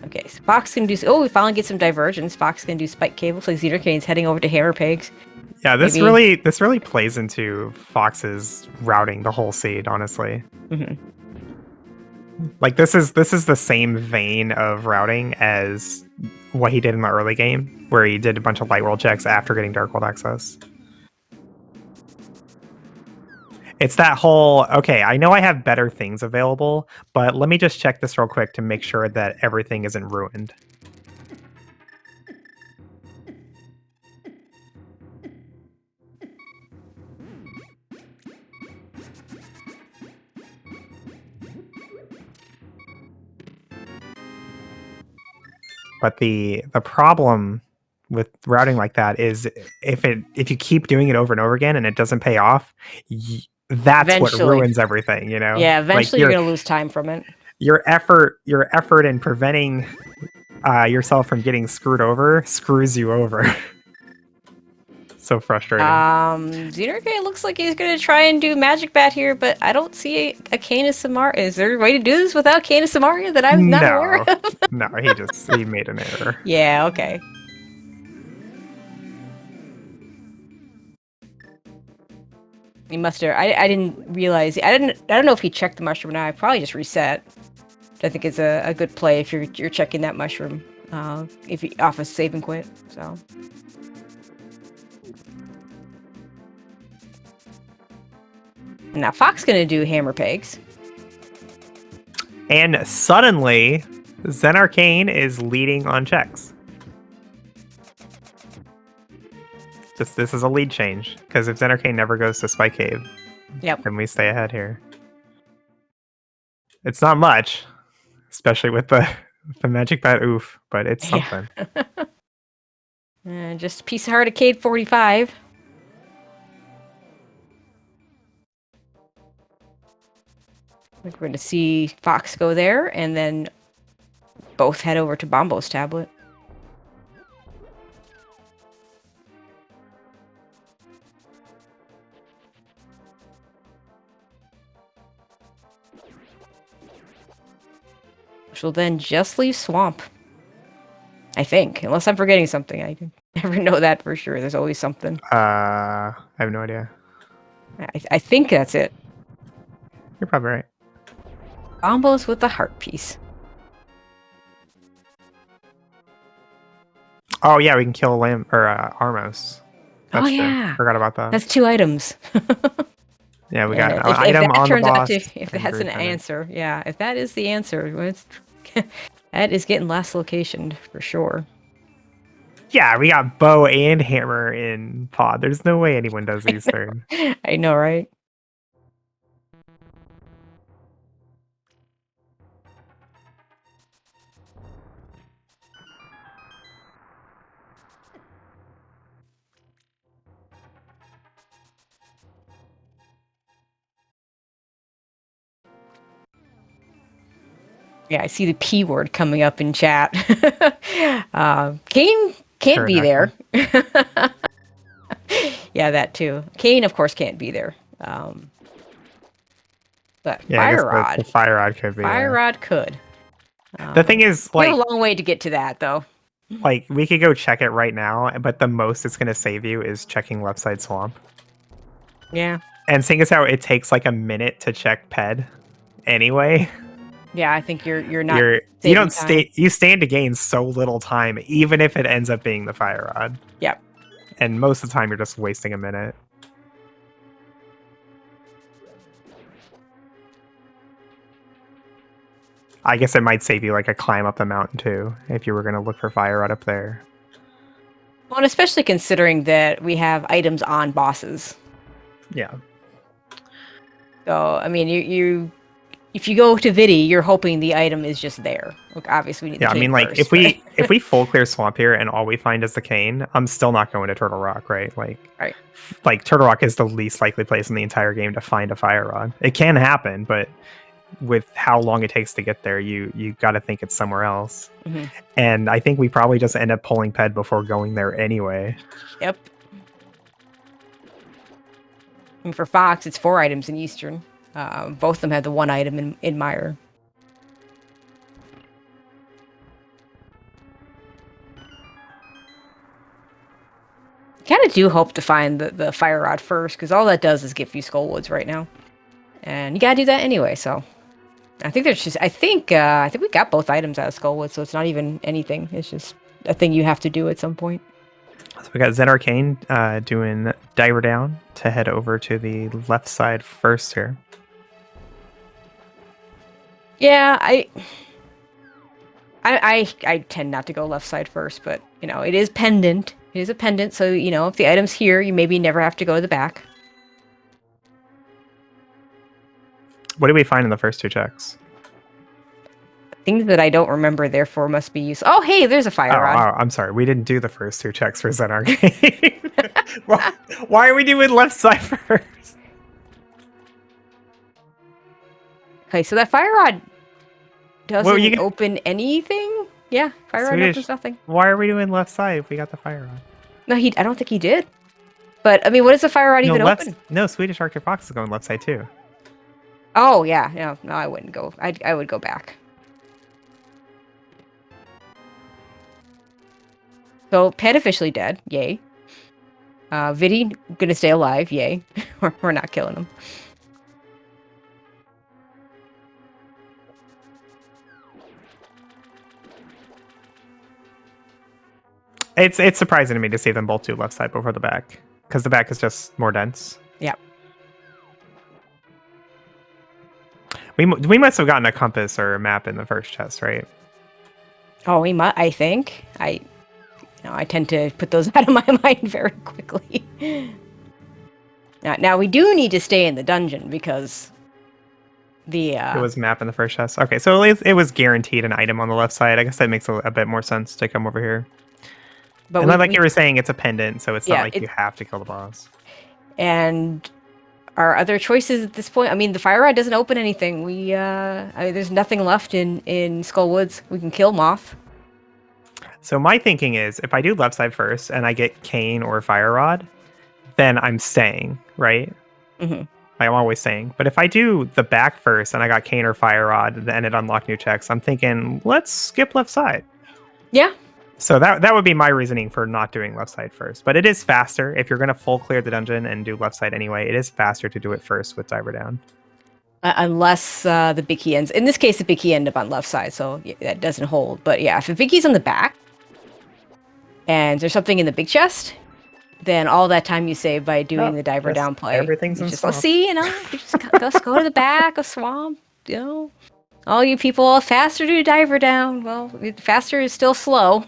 S1: Okay, so Fox can do... Oh, we finally get some divergence. Fox can do Spike Cave. Looks like Zenarcane's heading over to Hammer Pegs.
S2: Yeah,
S1: Maybe.
S2: this really plays into Fox's routing the whole seed, honestly.
S1: Mhm.
S2: Like this is the same vein of routing as what he did in the early game, where he did a bunch of light world checks after getting Dark World access. It's that whole, okay, I know I have better things available, but let me just check this real quick to make sure that everything isn't ruined. But the problem with routing like that is if you keep doing it over and over again and it doesn't pay off, that's what
S1: Eventually.
S2: ruins everything, you know?
S1: Yeah,
S2: Like
S1: eventually you're gonna lose time from it.
S2: your effort in preventing yourself from getting screwed over screws you over. So frustrating.
S1: Zenarcane looks like he's gonna try and do Magic Bat here, but I don't see a Cane of Samaria. Is there a way to do this without Cane of Samaria that I'm not aware
S2: No.
S1: of?
S2: No, he made an error.
S1: Yeah, okay. He must have. I didn't realize. I don't know if he checked the mushroom or not. I probably just reset. Which I think is a good play if you're checking that mushroom. If you off a save and quit. So. Now Fox gonna do hammer pegs.
S2: And suddenly, zenarcane is leading on checks. This is a lead change, because if zenarcane never goes to Spike Cave,
S1: Yep.
S2: then we stay ahead here. It's not much, especially with the magic bat oof, but it's something.
S1: And just a piece of heart arcade 45. We're going to see Fox go there, and then both head over to Bombo's tablet. Which will then just leave Swamp. I think, unless I'm forgetting something. I never know that for sure. There's always something.
S2: I have no idea.
S1: I think that's it.
S2: You're probably right.
S1: Bombo's with the heart piece.
S2: Oh yeah, we can kill Lamb or Armos. That's true.
S1: Yeah.
S2: Forgot about that.
S1: That's 2 items.
S2: Yeah, we got an
S1: if
S2: item
S1: that
S2: on the
S1: turns out
S2: boss.
S1: to, if that's an answer, yeah, if that is the answer, that is getting last location for sure.
S2: Yeah, we got bow and hammer in pod. There's no way anyone does these turn.
S1: I know, right? Yeah, I see the P word coming up in chat. Kane can't be there. Yeah, that too. Kane, of course, can't be there. But
S2: Yeah,
S1: Fire
S2: I guess
S1: Rod.
S2: the Fire Rod could be.
S1: Fire Rod could.
S2: The thing is,
S1: we
S2: like,
S1: have a long way to get to that, though.
S2: Like, we could go check it right now, but the most it's going to save you is checking left side swamp.
S1: Yeah.
S2: And seeing as how it takes like a minute to check ped anyway.
S1: Yeah, I think you're not.
S2: You don't stay. You stand to gain so little time, even if it ends up being the Fire Rod.
S1: Yep.
S2: And most of the time, you're just wasting a minute. I guess it might save you like a climb up the mountain too, if you were going to look for Fire Rod up there.
S1: Well, and especially considering that we have items on bosses.
S2: Yeah.
S1: So I mean, you if you go to Vidi, you're hoping the item is just there. Look, obviously we need.
S2: Yeah,
S1: the cane
S2: like
S1: first,
S2: if we full clear swamp here and all we find is the cane, I'm still not going to Turtle Rock, right? Like Turtle Rock is the least likely place in the entire game to find a Fire Rod. It can happen, but with how long it takes to get there, you got to think it's somewhere else.
S1: Mm-hmm.
S2: And I think we probably just end up pulling ped before going there anyway.
S1: Yep. And for Fox, it's 4 items in Eastern. Both of them have the 1 item in Mire. Kind of do hope to find the fire rod first, because all that does is give you Skullwoods right now, and you gotta do that anyway. So I think there's just I think we got both items out of Skullwood, so it's not even anything. It's just a thing you have to do at some point.
S2: So we got zenarcane doing diver down to head over to the left side first here.
S1: Yeah, I tend not to go left side first, but you know, it is pendant. It is a pendant, so you know, if the item's here, you maybe never have to go to the back.
S2: What did we find in the first two checks?
S1: Things that I don't remember, therefore must be used. Oh, hey, there's a fire rod.
S2: I'm sorry. We didn't do the first two checks for zenarcane. Why are we doing left side first?
S1: Okay, so that fire rod doesn't open anything. Yeah, fire rod opens nothing.
S2: Why are we doing left side if we got the fire rod?
S1: No, I don't think he did. But I mean, what does the fire rod even open?
S2: No, SwedishArcticFox is going left side too.
S1: Oh yeah, no, I wouldn't go. I would go back. So Pet officially dead. Yay. Viddy gonna stay alive. Yay. We're not killing him.
S2: It's surprising to me to see them both do left side before the back, because the back is just more dense.
S1: Yeah.
S2: We must have gotten a compass or a map in the first chest, right?
S1: Oh, we might. I think I tend to put those out of my mind very quickly. Now we do need to stay in the dungeon because it
S2: was map in the first chest. Okay, so it was guaranteed an item on the left side. I guess that makes a bit more sense to come over here. But and you were saying, it's a pendant, so it's not like you have to kill the boss.
S1: And our other choices at this point, I mean, the fire rod doesn't open anything. There's nothing left in Skullwoods. We can kill Moth.
S2: So my thinking is, if I do left side first and I get Cane or Fire Rod, then I'm staying, right?
S1: Mm-hmm.
S2: I'm always staying. But if I do the back first and I got Cane or Fire Rod, then it unlocked new checks, I'm thinking, let's skip left side.
S1: Yeah.
S2: So that would be my reasoning for not doing left side first. But it is faster. If you're going to full clear the dungeon and do left side anyway, it is faster to do it first with Diver Down.
S1: Unless the big key ends. In this case, the big key ended up on left side, so that doesn't hold. But yeah, if the big key's on the back, and there's something in the big chest, then all that time you save by doing the Diver Down play.
S2: Everything's in
S1: just
S2: swamp.
S1: See, you just go to the back of swamp, All you people, faster to Diver Down. Well, faster is still slow.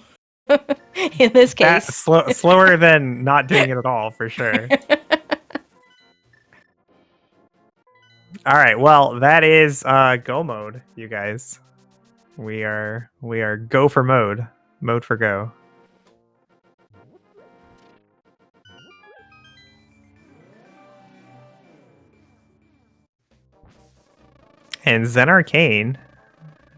S1: In this case.
S2: Slower than not doing it at all, for sure. All right, well, that is go mode, you guys. We are go for mode for go. And zenarcane,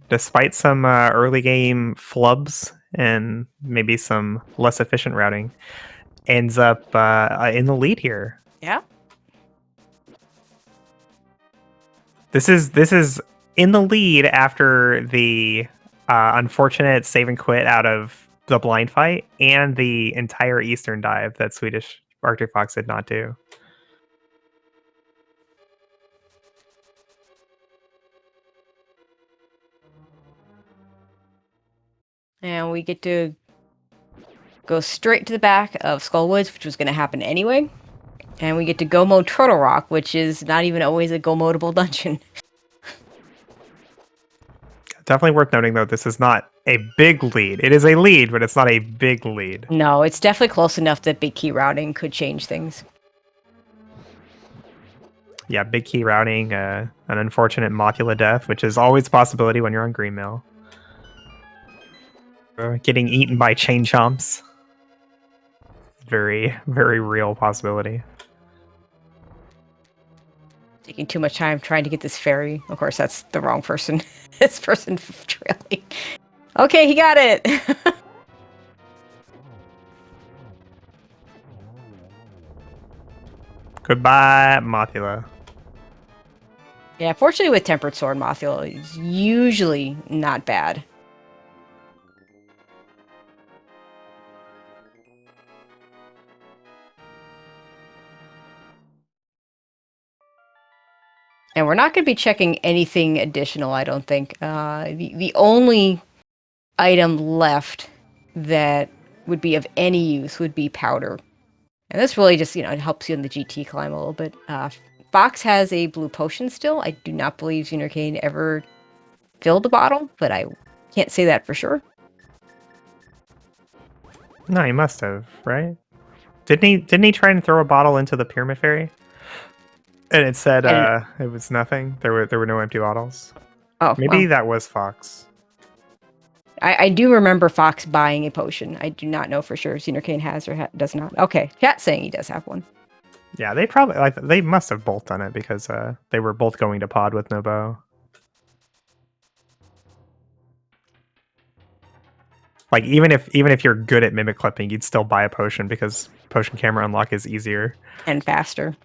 S2: despite some early game flubs and maybe some less efficient routing, ends up in the lead here.
S1: Yeah.
S2: This is in the lead after the unfortunate save and quit out of the blind fight and the entire Eastern dive that SwedishArcticFox did not do.
S1: And we get to go straight to the back of Skullwoods, which was going to happen anyway. And we get to go mode Turtle Rock, which is not even always a go modable dungeon.
S2: Definitely worth noting, though, this is not a big lead. It is a lead, but it's not a big lead.
S1: No, it's definitely close enough that big key routing could change things.
S2: Yeah, big key routing, an unfortunate Mothula death, which is always a possibility when you're on Greenmail. Getting eaten by chain chomps. Very, very real possibility.
S1: Taking too much time trying to get this fairy. Of course, that's the wrong person. This person trailing. Okay, he got it!
S2: Goodbye, Mothula.
S1: Yeah, fortunately with Tempered Sword, Mothula is usually not bad. And we're not going to be checking anything additional, I don't think. The only item left that would be of any use would be powder. And this really just, it helps you in the GT climb a little bit. Fox has a blue potion still. I do not believe zenarcane ever filled a bottle, but I can't say that for sure.
S2: No, he must have, right? Didn't he try and throw a bottle into the pyramid fairy? And it said it was nothing. There were no empty bottles.
S1: Oh,
S2: Maybe
S1: well.
S2: that was Fox.
S1: I do remember Fox buying a potion. I do not know for sure if zenarcane has or does not. Okay, chat's saying he does have one.
S2: Yeah, they must have both done it because they were both going to pod with no bow. Like even if you're good at mimic clipping, you'd still buy a potion because potion camera unlock is easier
S1: and faster.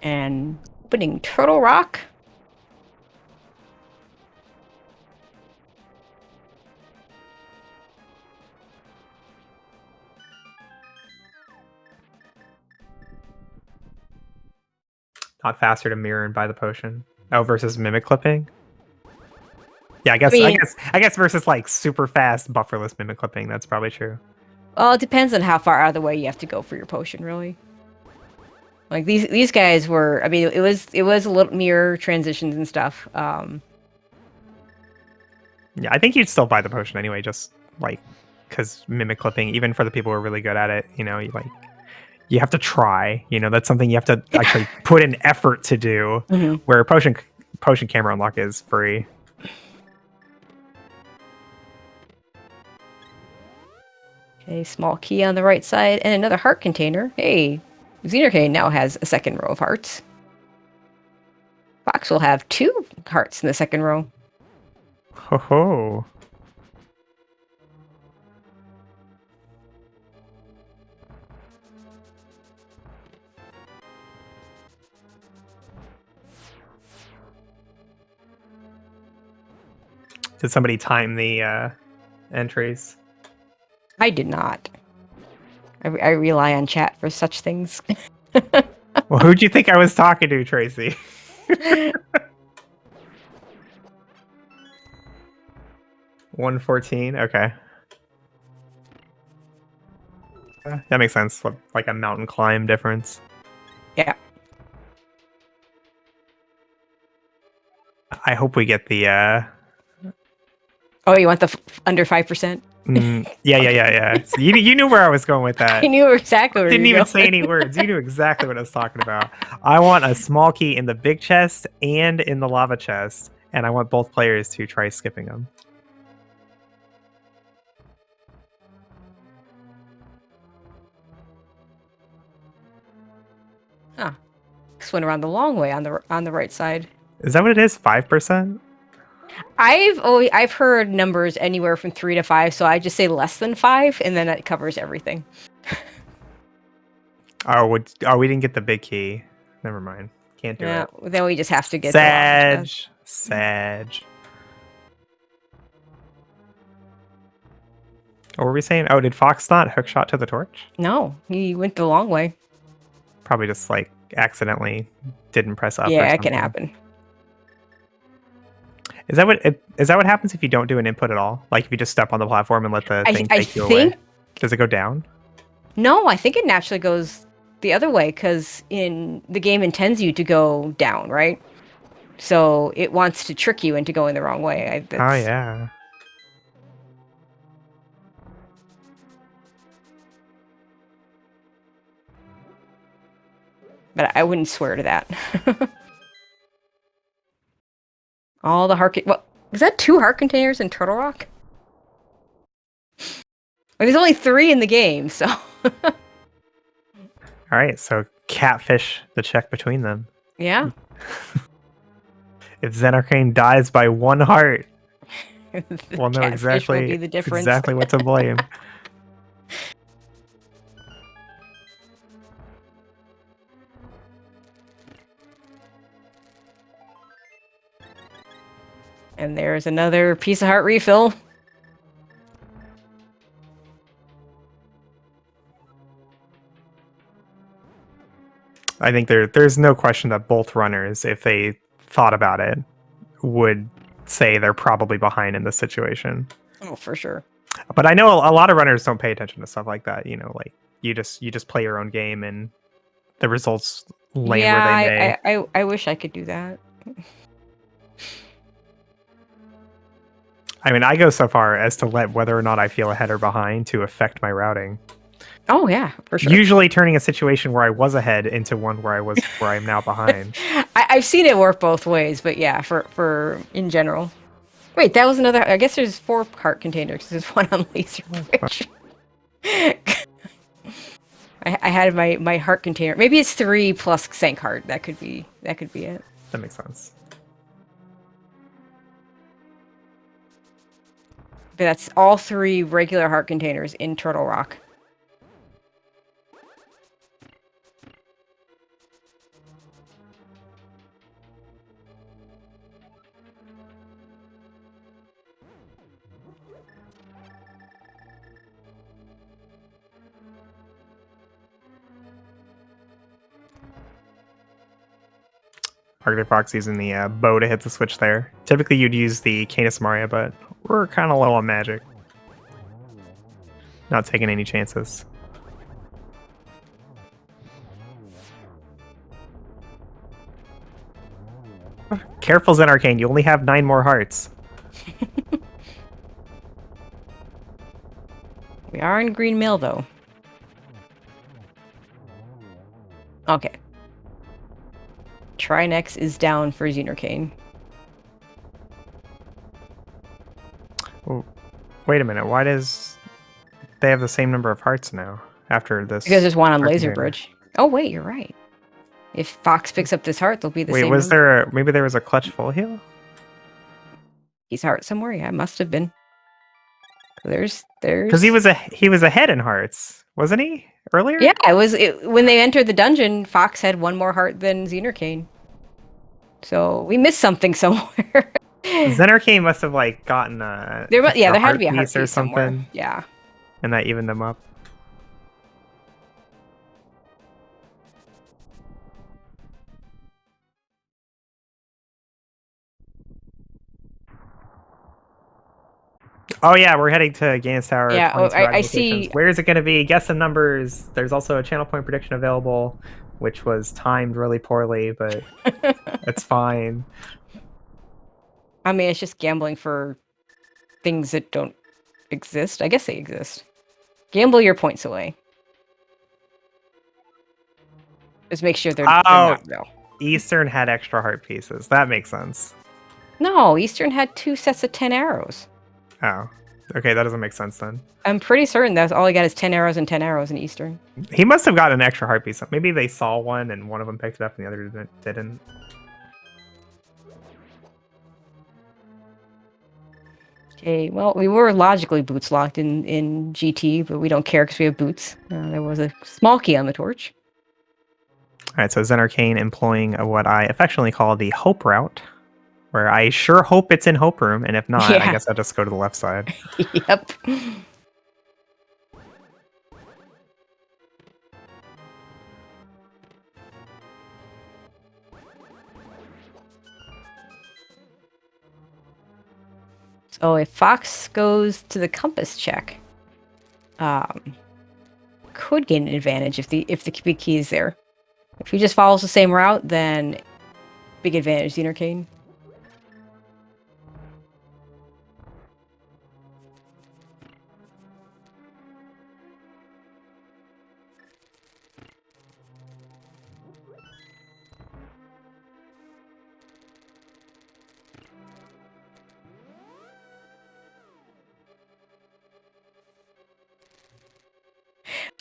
S1: And opening Turtle Rock.
S2: Not faster to mirror and buy the potion. Oh, versus mimic clipping. Yeah, I guess versus like super fast bufferless mimic clipping. That's probably true.
S1: Well, it depends on how far out of the way you have to go for your potion, really. Like these guys were. I mean, it was a little mirror transitions and stuff.
S2: Yeah, I think you'd still buy the potion anyway, just like because mimic clipping, even for the people who are really good at it, you have to try. That's something you have to actually put an effort to do.
S1: Mm-hmm.
S2: Where potion camera unlock is free.
S1: A small key on the right side and another heart container. Hey, zenarcane now has a second row of hearts. Fox will have 2 hearts in the second row.
S2: Ho ho. Did somebody time the entries?
S1: I did not. I rely on chat for such things.
S2: Well, who'd you think I was talking to, Tracy? 114. Okay. That makes sense. Like a mountain climb difference.
S1: Yeah.
S2: I hope we get the.
S1: Oh, you want the under 5%?
S2: Yeah. So you knew where I was going with that.
S1: I knew exactly where
S2: Didn't
S1: you
S2: even say any words. You knew exactly what I was talking about. I want a small key in the big chest and in the lava chest, and I want both players to try skipping them.
S1: Ah, this went around the long way on the right side.
S2: Is that what it is? 5%?
S1: I've heard numbers anywhere from 3 to 5, so I just say less than 5, and then it covers everything.
S2: We didn't get the big key. Never mind. Can't do it.
S1: Then we just have to get
S2: Sag. What were we saying? Oh, did Fox not hookshot to the torch?
S1: No, he went the long way.
S2: Probably just like accidentally didn't press up.
S1: Yeah, it can happen.
S2: Is that what happens if you don't do an input at all? Like if you just step on the platform and let the thing take you away? Does it go down?
S1: No, I think it naturally goes the other way because the game intends you to go down, right? So it wants to trick you into going the wrong way.
S2: Oh yeah.
S1: But I wouldn't swear to that. All the heart... What? Was that 2 heart containers in Turtle Rock? Well, there's only 3 in the game, so...
S2: Alright, so catfish the check between them.
S1: Yeah.
S2: If zenarcane dies by 1 heart,
S1: The
S2: Well, no,
S1: catfish will be the difference.
S2: exactly what to blame.
S1: And there's another piece of heart refill.
S2: I think there's no question that both runners, if they thought about it, would say they're probably behind in this situation.
S1: Oh, for sure.
S2: But I know a lot of runners don't pay attention to stuff like that. You know, like you just play your own game and the results land where they may.
S1: I wish I could do that.
S2: I mean, I go so far as to let whether or not I feel ahead or behind to affect my routing.
S1: Oh yeah, for sure.
S2: Usually turning a situation where I was ahead into one where I am now behind.
S1: I've seen it work both ways, but yeah, for in general. Wait, that was another. I guess there's 4 heart containers. There's one on Laser Bridge. I had my heart container. Maybe it's 3 plus sank heart. That could be it.
S2: That makes sense.
S1: But that's all 3 regular heart containers in Turtle Rock.
S2: ArcticFox using the bow to hit the switch there. Typically you'd use the Canis Maria, but we're kind of low on magic. Not taking any chances. Careful, zenarcane. You only have 9 more hearts.
S1: We are in Green Mill, though. Okay. Trinex is down for zenarcane.
S2: Oh, wait a minute. Why does they have the same number of hearts now after this?
S1: Because there's one on
S2: heart
S1: Laser
S2: container?
S1: Bridge. Oh, wait, you're right. If Fox picks up this heart, they'll be the
S2: Wait,
S1: same.
S2: was there maybe there was a clutch full heal?
S1: He's heart somewhere? Yeah, it must have been. There's
S2: Because he was ahead in hearts, wasn't he? Earlier?
S1: Yeah, when they entered the dungeon, Fox had 1 more heart than zenarcane. So we missed something somewhere.
S2: zenarcane must have like gotten
S1: there had to be a heart
S2: piece or
S1: piece somewhere.
S2: something.
S1: Yeah.
S2: And that evened them up. Oh yeah, we're heading to Gaines Tower.
S1: Yeah,
S2: 22
S1: I
S2: locations.
S1: see.
S2: Where is it going to be? Guess some numbers. There's also a channel point prediction available, which was timed really poorly, but it's fine.
S1: I mean, it's just gambling for things that don't exist. I guess they exist. Gamble your points away. Just make sure they're not real.
S2: Eastern had extra heart pieces. That makes sense.
S1: No, Eastern had 2 sets of 10 arrows.
S2: Oh, okay, that doesn't make sense then.
S1: I'm pretty certain that's all he got is 10 arrows and 10 arrows in Eastern.
S2: He must have got an extra heart piece. Maybe they saw one and one of them picked it up and the other didn't.
S1: Okay, well, we were logically boots locked in GT, but we don't care because we have boots. There was a small key on the torch.
S2: All right, so zenarcane employing what I affectionately call the hope route, where I sure hope it's in Hope Room, and if not, I guess I'll just go to the left side.
S1: Yep. So if Fox goes to the compass check, could gain an advantage if the big key is there. If he just follows the same route, then big advantage, zenarcane.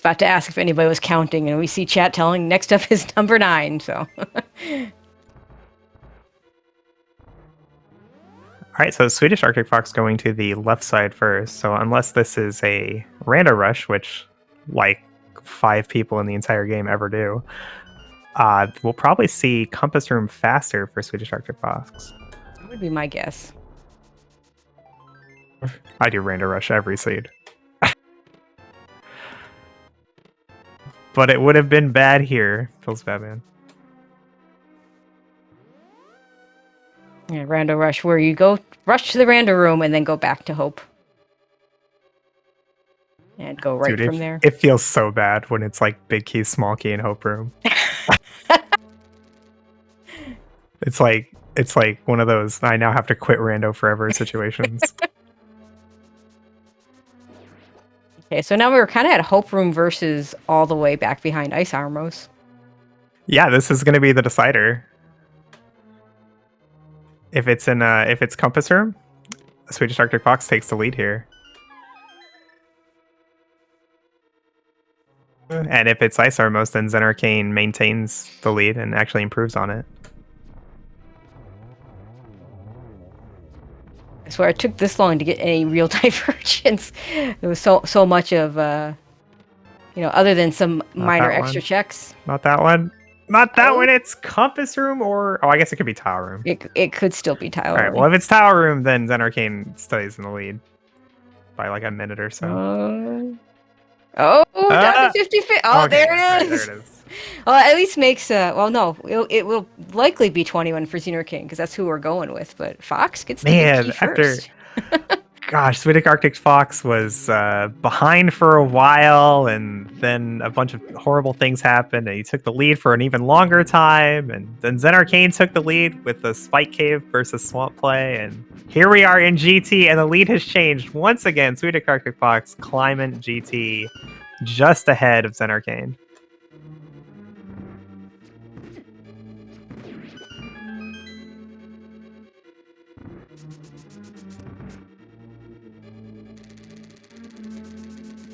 S1: About to ask if anybody was counting, and we see chat telling next up is number 9. So,
S2: All right, so Swedish Arctic Fox going to the left side first. So unless this is a rando rush, which like 5 people in the entire game ever do, we'll probably see compass room faster for Swedish Arctic Fox.
S1: That would be my guess.
S2: I do rando rush every seed. But it would have been bad here. Feels bad, man.
S1: Yeah, rando rush, where you go rush to the rando room and then go back to hope. And go right
S2: Dude,
S1: from there.
S2: It feels so bad when it's like big key, small key, and hope room. It's like one of those I now have to quit rando forever situations.
S1: Okay, so now we're kind of at hope room versus all the way back behind Ice Armos.
S2: Yeah, this is going to be the decider. If it's compass room, Swedish Arctic Fox takes the lead here. And if it's Ice Armos, then zenarcane maintains the lead and actually improves on it.
S1: I swear it took this long to get any real divergence. There was so much of, other than some minor extra checks.
S2: Not that one. Not that one. It's compass room or... Oh, I guess it could be tile room.
S1: It could still be tile room.
S2: All right, well, if it's tile room, then zenarcane stays in the lead by like a minute or so.
S1: Down to 50-50. Oh, okay, there it is. There it is. Well, at least makes... no, it will likely be 21 for zenarcane because that's who we're going with. But Fox gets the key first.
S2: Gosh, Swedish Arctic Fox was behind for a while, and then a bunch of horrible things happened, and he took the lead for an even longer time, and then zenarcane took the lead with the Spike Cave versus Swamp play, and here we are in GT, and the lead has changed once again. Swedish Arctic Fox climbing GT just ahead of zenarcane.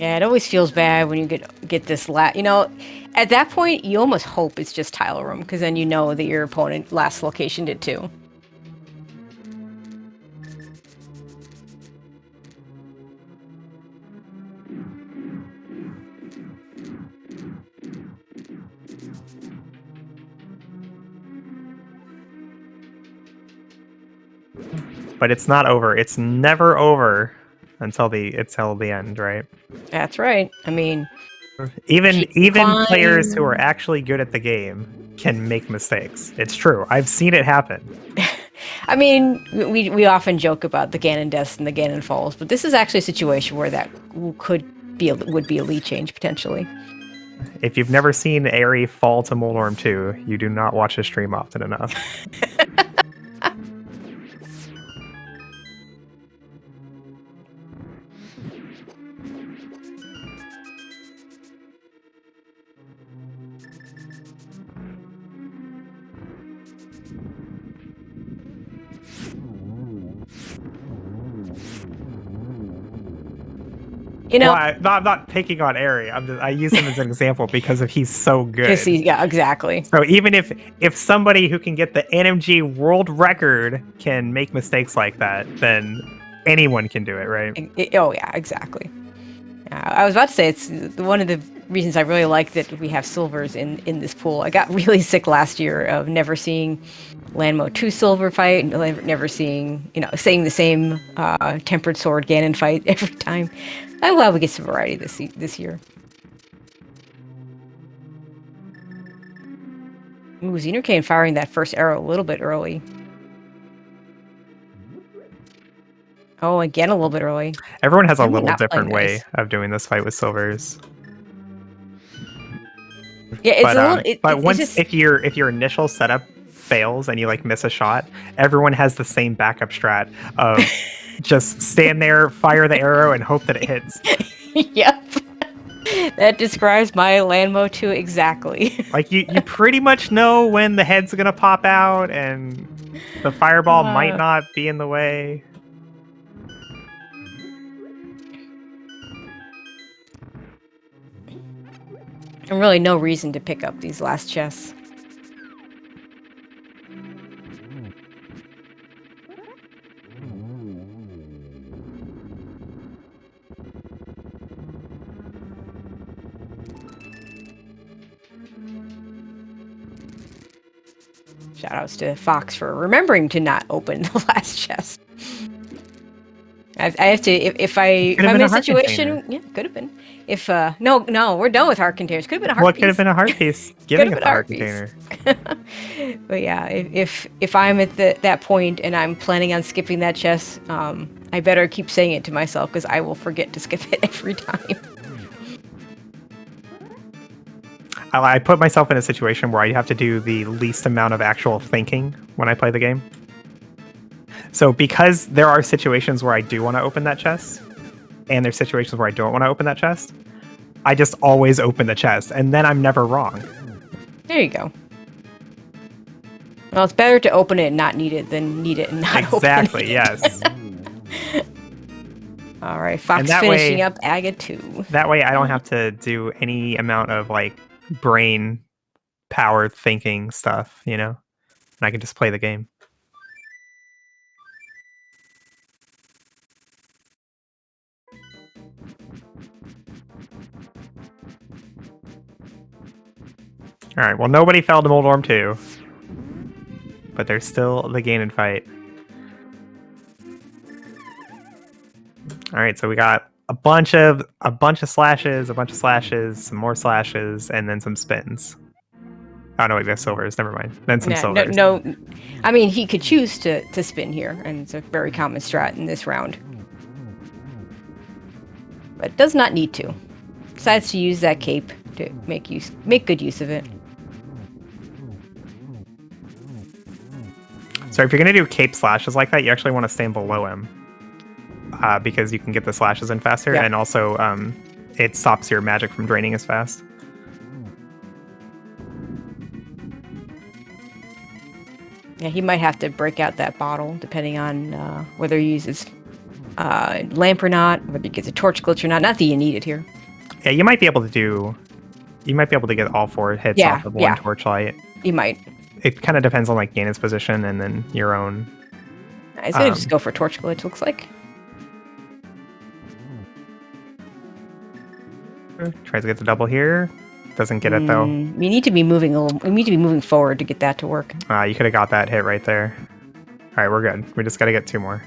S1: Yeah, it always feels bad when you get this at that point you almost hope it's just tile room because then you know that your opponent last location did too.
S2: But it's not over. It's never over until the end, right?
S1: That's right. I mean,
S2: even players who are actually good at the game can make mistakes. It's true. I've seen it happen.
S1: I mean, we often joke about the Ganon deaths and the Ganon falls, but this is actually a situation where that would be a lead change potentially.
S2: If you've never seen Aerie fall to Moldorm 2, you do not watch his stream often enough. Well, I'm not picking on Aerie. I use him as an example because he's so good.
S1: Yeah, exactly.
S2: So even if somebody who can get the NMG world record can make mistakes like that, then anyone can do it, right?
S1: Oh yeah, exactly. I was about to say it's one of the reasons I really like that we have silvers in this pool. I got really sick last year of never seeing Landmo 2 silver fight, and never seeing the same tempered sword Ganon fight every time. I'm glad we get some variety this year. Ooh, zenarcane firing that first arrow a little bit early. Oh, again a little bit early.
S2: Everyone has a little different way of doing this fight with silvers.
S1: Yeah, it's
S2: if your initial setup fails and you miss a shot, everyone has the same backup strat of just stand there, fire the arrow, and hope that it hits.
S1: Yep. That describes my Landmo 2 exactly.
S2: You pretty much know when the head's gonna pop out and the fireball might not be in the way.
S1: And really no reason to pick up these last chests. Shoutouts to Fox for remembering to not open the last chest. I have to if I'm in a situation, yeah, could have been. If no, we're done with heart containers. Could have been a heart piece.
S2: What could have been a heart piece? Giving us a heart container.
S1: But yeah, if I'm at that point and I'm planning on skipping that chest, I better keep saying it to myself because I will forget to skip it every time.
S2: I put myself in a situation where I have to do the least amount of actual thinking when I play the game. So because there are situations where I do want to open that chest, and there's situations where I don't want to open that chest, I just always open the chest, and then I'm never wrong.
S1: There you go. Well, it's better to open it and not need it than need it and not open it.
S2: Exactly, yes.
S1: All right, Fox finishing up Aga 2.
S2: That way I don't have to do any amount of, like, brain power thinking stuff, you know? And I can just play the game. Alright, well, nobody fell to Moldorm 2. But there's still the Ganon fight. Alright, so we got a bunch of slashes, some more slashes, and then some spins. Oh no, wait, we have silvers, never mind. Then some silvers.
S1: No, I mean, he could choose to spin here, and it's a very common strat in this round. But does not need to. Decides to use that cape to make good use of it.
S2: So if you're going to do cape slashes like that, you actually want to stand below him. Because you can get the slashes in faster, and also it stops your magic from draining as fast.
S1: Yeah, he might have to break out that bottle, depending on whether he uses lamp or not, whether he gets a torch glitch or not. Not that you need it here.
S2: Yeah, you might be able to get all 4 hits off of one torchlight.
S1: You might.
S2: It kind of depends on like Ganon's position and then your own.
S1: He's gonna just go for torch glitch, looks like.
S2: Tries to get the double here. Doesn't get it though.
S1: You need to be moving we need to be moving forward to get that to work.
S2: You could have got that hit right there. All right, we're good. We just got to get 2 more.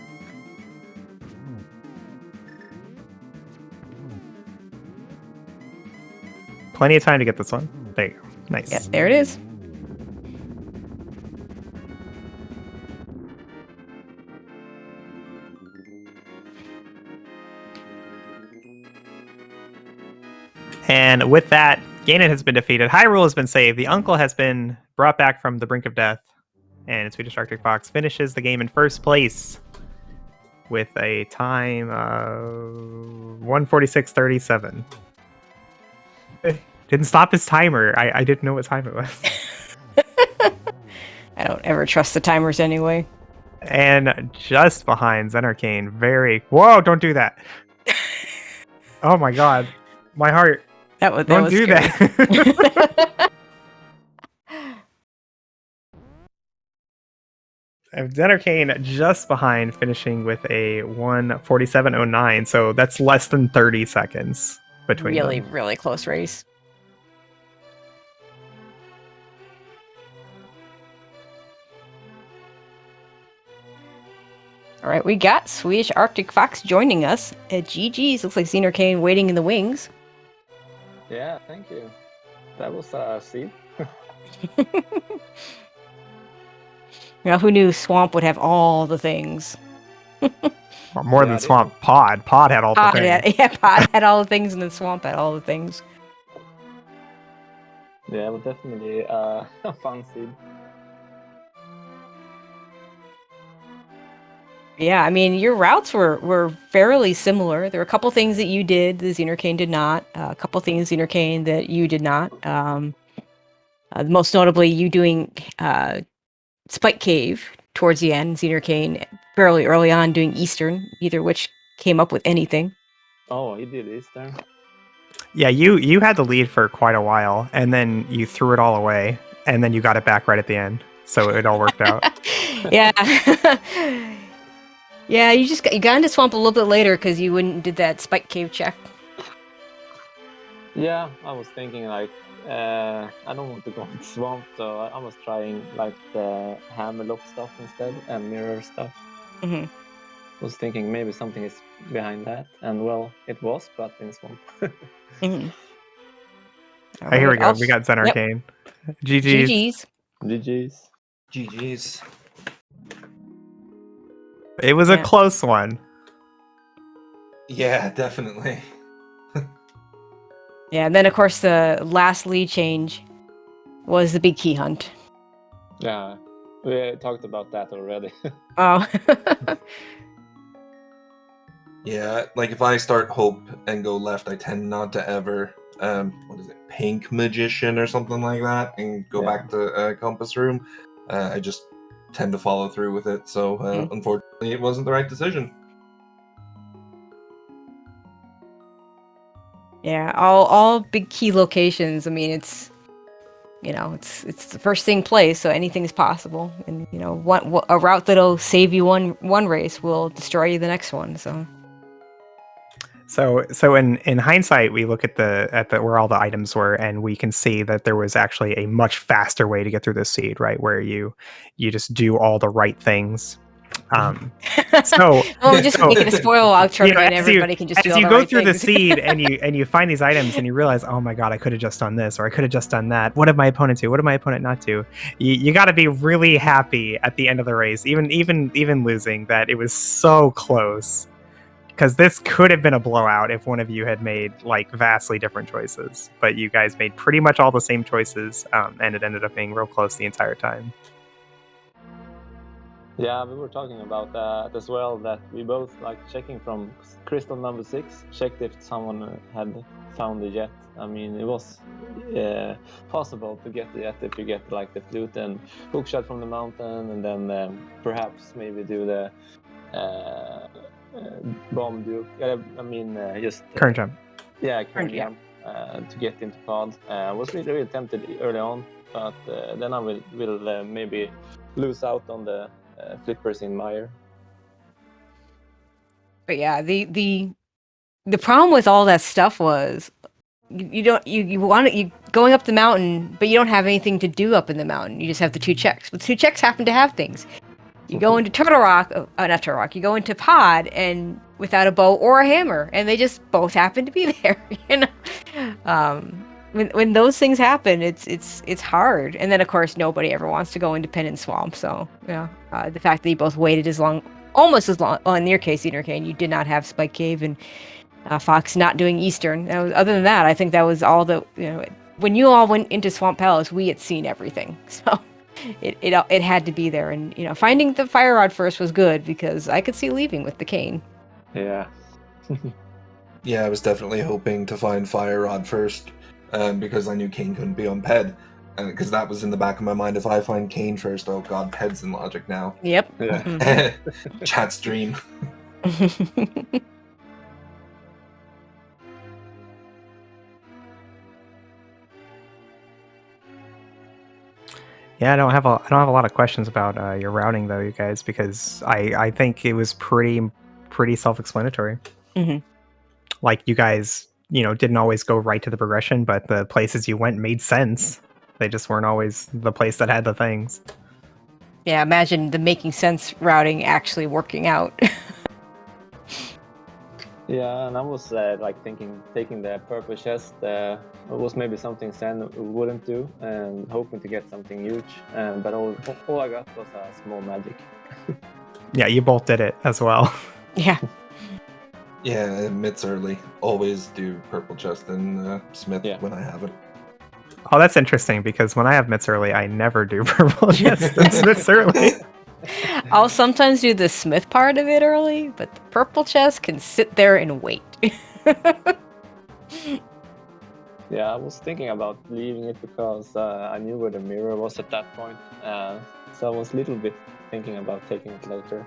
S2: Plenty of time to get this one. There you go. Nice.
S1: Yeah, there it is.
S2: And with that, Ganon has been defeated. Hyrule has been saved. The uncle has been brought back from the brink of death. And SwedishArcticFox finishes the game in first place with a time of 1:46:37. Didn't stop his timer. I didn't know what time it was.
S1: I don't ever trust the timers anyway.
S2: And just behind zenarcane, Whoa, don't do that. Oh my god. My heart.
S1: Don't
S2: do that. zenarcane just behind, finishing with a 1:47:09. So that's less than 30 seconds between them.
S1: Really close race. All right, we got SwedishArcticFox joining us at GG's. Looks like zenarcane waiting in the wings.
S3: Yeah, thank you. That was a seed.
S1: Now, who knew Swamp would have all the things?
S2: Well, more than Swamp. Pod had all the things.
S1: Pod had all the things, and then Swamp had all the things.
S3: Yeah, but definitely a fun seed.
S1: Yeah, I mean, your routes were fairly similar. There were a couple things that you did, the zenarcane did not. A couple things zenarcane that you did not. Most notably, you doing Spike Cave towards the end, zenarcane fairly early on doing Eastern, either which came up with anything.
S3: Oh, he did Eastern.
S2: Yeah, you had the lead for quite a while, and then you threw it all away, and then you got it back right at the end. So it all worked out.
S1: Yeah. Yeah, you got into Swamp a little bit later because you did that Spike Cave check.
S3: Yeah, I was thinking like I don't want to go in swamp, so I was trying like the hammerlock stuff instead and mirror stuff.
S1: Hmm.
S3: Was thinking maybe something is behind that, and well, it was, but in swamp.
S1: Hmm.
S2: Hey, here we go. We got zenarcane. GG's.
S1: GG's.
S3: GG's.
S4: GG's.
S2: It was a close one.
S4: Yeah, definitely.
S1: Yeah, and then of course the last lead change was the big key hunt.
S3: Yeah, we talked about that already.
S1: Oh.
S4: Yeah, like if I start hope and go left, I tend not to ever what is it, pink magician or something like that, and go back to compass room. I just tend to follow through with it. So unfortunately, it wasn't the right decision.
S1: Yeah, all big key locations. I mean, it's it's the first thing plays, so anything's possible. And a route that'll save you one race will destroy you the next one.
S2: So in hindsight, we look at the where all the items were, and we can see that there was actually a much faster way to get through the seed, right? Where you just do all the right things. So
S1: we'll just make it a spoil log tournament.
S2: Everybody
S1: can just do
S2: as
S1: all
S2: you
S1: the
S2: go
S1: right
S2: through
S1: things.
S2: the seed and you find these items and you realize, oh my god, I could have just done this or I could have just done that. What did my opponent do? What did my opponent not do? You got to be really happy at the end of the race, even losing, that it was so close. Because this could have been a blowout if one of you had made like vastly different choices, but you guys made pretty much all the same choices, and it ended up being real close the entire time.
S3: Yeah, we were talking about that as well, that we both like checking from crystal number 6, checked if someone had found the jet. I mean, it was possible to get the jet if you get like the flute and hookshot from the mountain, and then perhaps maybe do the bomb duke. I mean, just
S2: Current jump.
S3: Yeah, current jump to get into pod. I was really tempted early on, but then I will maybe lose out on the flippers in Mire.
S1: But yeah, the problem with all that stuff was you want you going up the mountain, but you don't have anything to do up in the mountain. You just have the 2 checks. But the 2 checks happen to have things. You go into Turtle Rock, not Turtle Rock. You go into Pod and without a bow or a hammer, and they just both happen to be there. When those things happen, it's hard. And then of course nobody ever wants to go independent swamp. So yeah, the fact that you both waited almost as long. Well, in your case, zenarcane, you did not have Spike Cave, and Fox not doing Eastern. Other than that, I think that was all the when you all went into Swamp Palace, we had seen everything. So. It had to be there, and finding the fire rod first was good because I could see leaving with the cane.
S3: Yeah.
S4: Yeah, I was definitely hoping to find fire rod first, because I knew Kane couldn't be on Ped, and because that was in the back of my mind. If I find Kane first, oh god, Ped's in logic now.
S1: Yep.
S3: Yeah.
S1: Mm-hmm.
S4: Chat's dream.
S2: Yeah, I don't have a lot of questions about your routing though, you guys, because I think it was pretty self-explanatory.
S1: Mm-hmm.
S2: Like you guys, didn't always go right to the progression, but the places you went made sense. They just weren't always the place that had the things.
S1: Yeah, imagine the making sense routing actually working out.
S3: Yeah, and I was like thinking taking the purple chest was maybe something Sen wouldn't do, and hoping to get something huge. But all I got was a small magic.
S2: Yeah, you both did it as well.
S1: Yeah.
S4: Yeah, mitts early. Always do purple chest and Smith when I have it.
S2: Oh, that's interesting because when I have mitts early, I never do purple chest and Smiths early.
S1: I'll sometimes do the Smith part of it early, but the purple chest can sit there and wait.
S3: Yeah, I was thinking about leaving it because I knew where the mirror was at that point. So I was a little bit thinking about taking it later.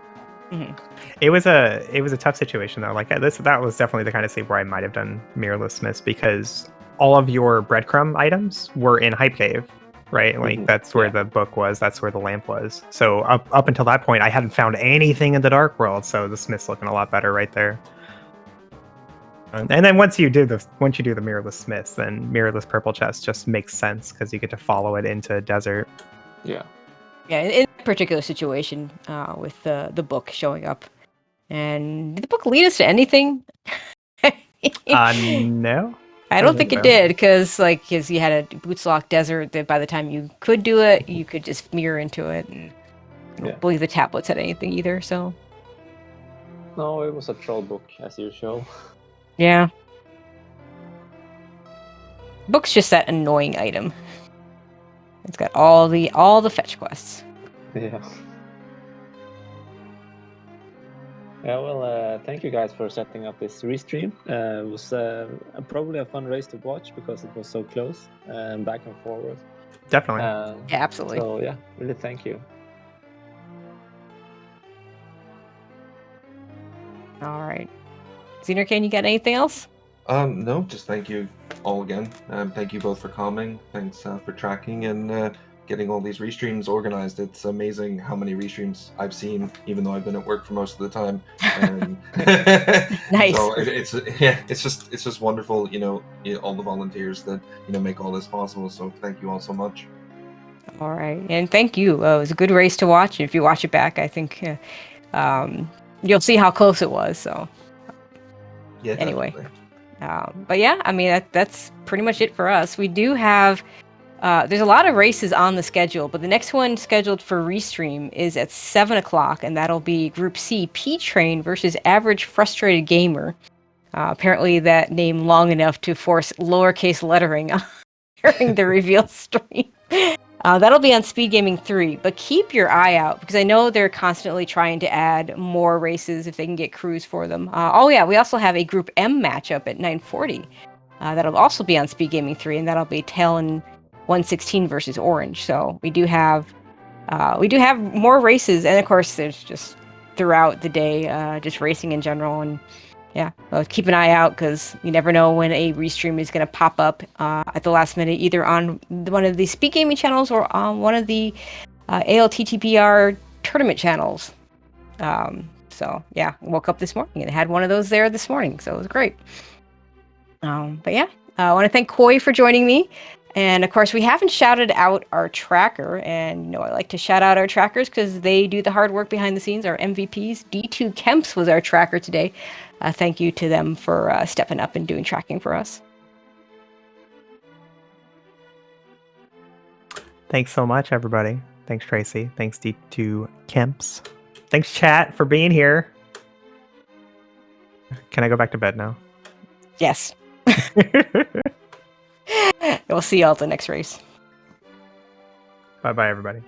S1: Mm-hmm.
S2: It was a tough situation though. Like that was definitely the kind of sleep where I might have done mirrorless Smiths because all of your breadcrumb items were in Hype Cave, right? Like that's where the book was, that's where the lamp was. So up until that point, I hadn't found anything in the Dark World. So the Smith's looking a lot better right there. And then once you do the mirrorless smiths, then mirrorless purple chest just makes sense because you get to follow it into desert.
S3: Yeah.
S1: Yeah, in that particular situation, with the book showing up, and did the book lead us to anything?
S2: No.
S1: I don't think it did, because you had a boots lock desert that by the time you could do it, you could just mirror into it. And I don't believe the tablets had anything either. So
S3: No, it was a troll book as usual.
S1: yeah, book's just that annoying item. It's got all the fetch quests.
S3: Yeah. Yeah, well, thank you guys for setting up this restream. It was probably a fun race to watch because it was so close and back and forward.
S2: Definitely.
S1: Yeah, absolutely.
S3: So yeah, really thank you.
S1: All right, zenarcane, you got anything else?
S4: No, just thank you all again. Thank you both for coming. Thanks for tracking and getting all these restreams organized. It's amazing how many restreams I've seen, even though I've been at work for most of the time.
S1: Nice.
S4: So it's just wonderful. All the volunteers that make all this possible. So thank you all so much.
S1: All right, and thank you. It was a good race to watch. If you watch it back, I think you'll see how close it was. So
S4: Yeah.
S1: Anyway.
S4: Definitely.
S1: But yeah, I mean, that's pretty much it for us. We do have, there's a lot of races on the schedule, but the next one scheduled for restream is at 7 o'clock, and that'll be Group C, P-Train versus Average Frustrated Gamer. Apparently that name long enough to force lowercase lettering during the reveal stream. That'll be on SpeedGaming 3, but keep your eye out because I know they're constantly trying to add more races if they can get crews for them. We also have a Group M matchup at 9:40. That'll also be on SpeedGaming 3, and that'll be Talon 116 versus Orange. So we do have more races, and of course there's just throughout the day, just racing in general. And yeah, keep an eye out because you never know when a restream is going to pop up at the last minute, either on one of the SpeedGaming channels or on one of the ALTTPR tournament channels. So yeah, woke up this morning and had one of those there this morning, so it was great. But yeah, I want to thank Koi for joining me. And of course, we haven't shouted out our tracker, and I like to shout out our trackers because they do the hard work behind the scenes. Our MVPs, D2 Kemps was our tracker today. Thank you to them for stepping up and doing tracking for us.
S2: Thanks so much, everybody. Thanks, Tracy. Thanks, D2 Kemps. Thanks, chat, for being here. Can I go back to bed now?
S1: Yes. We'll see you all at the next race.
S2: Bye-bye, everybody.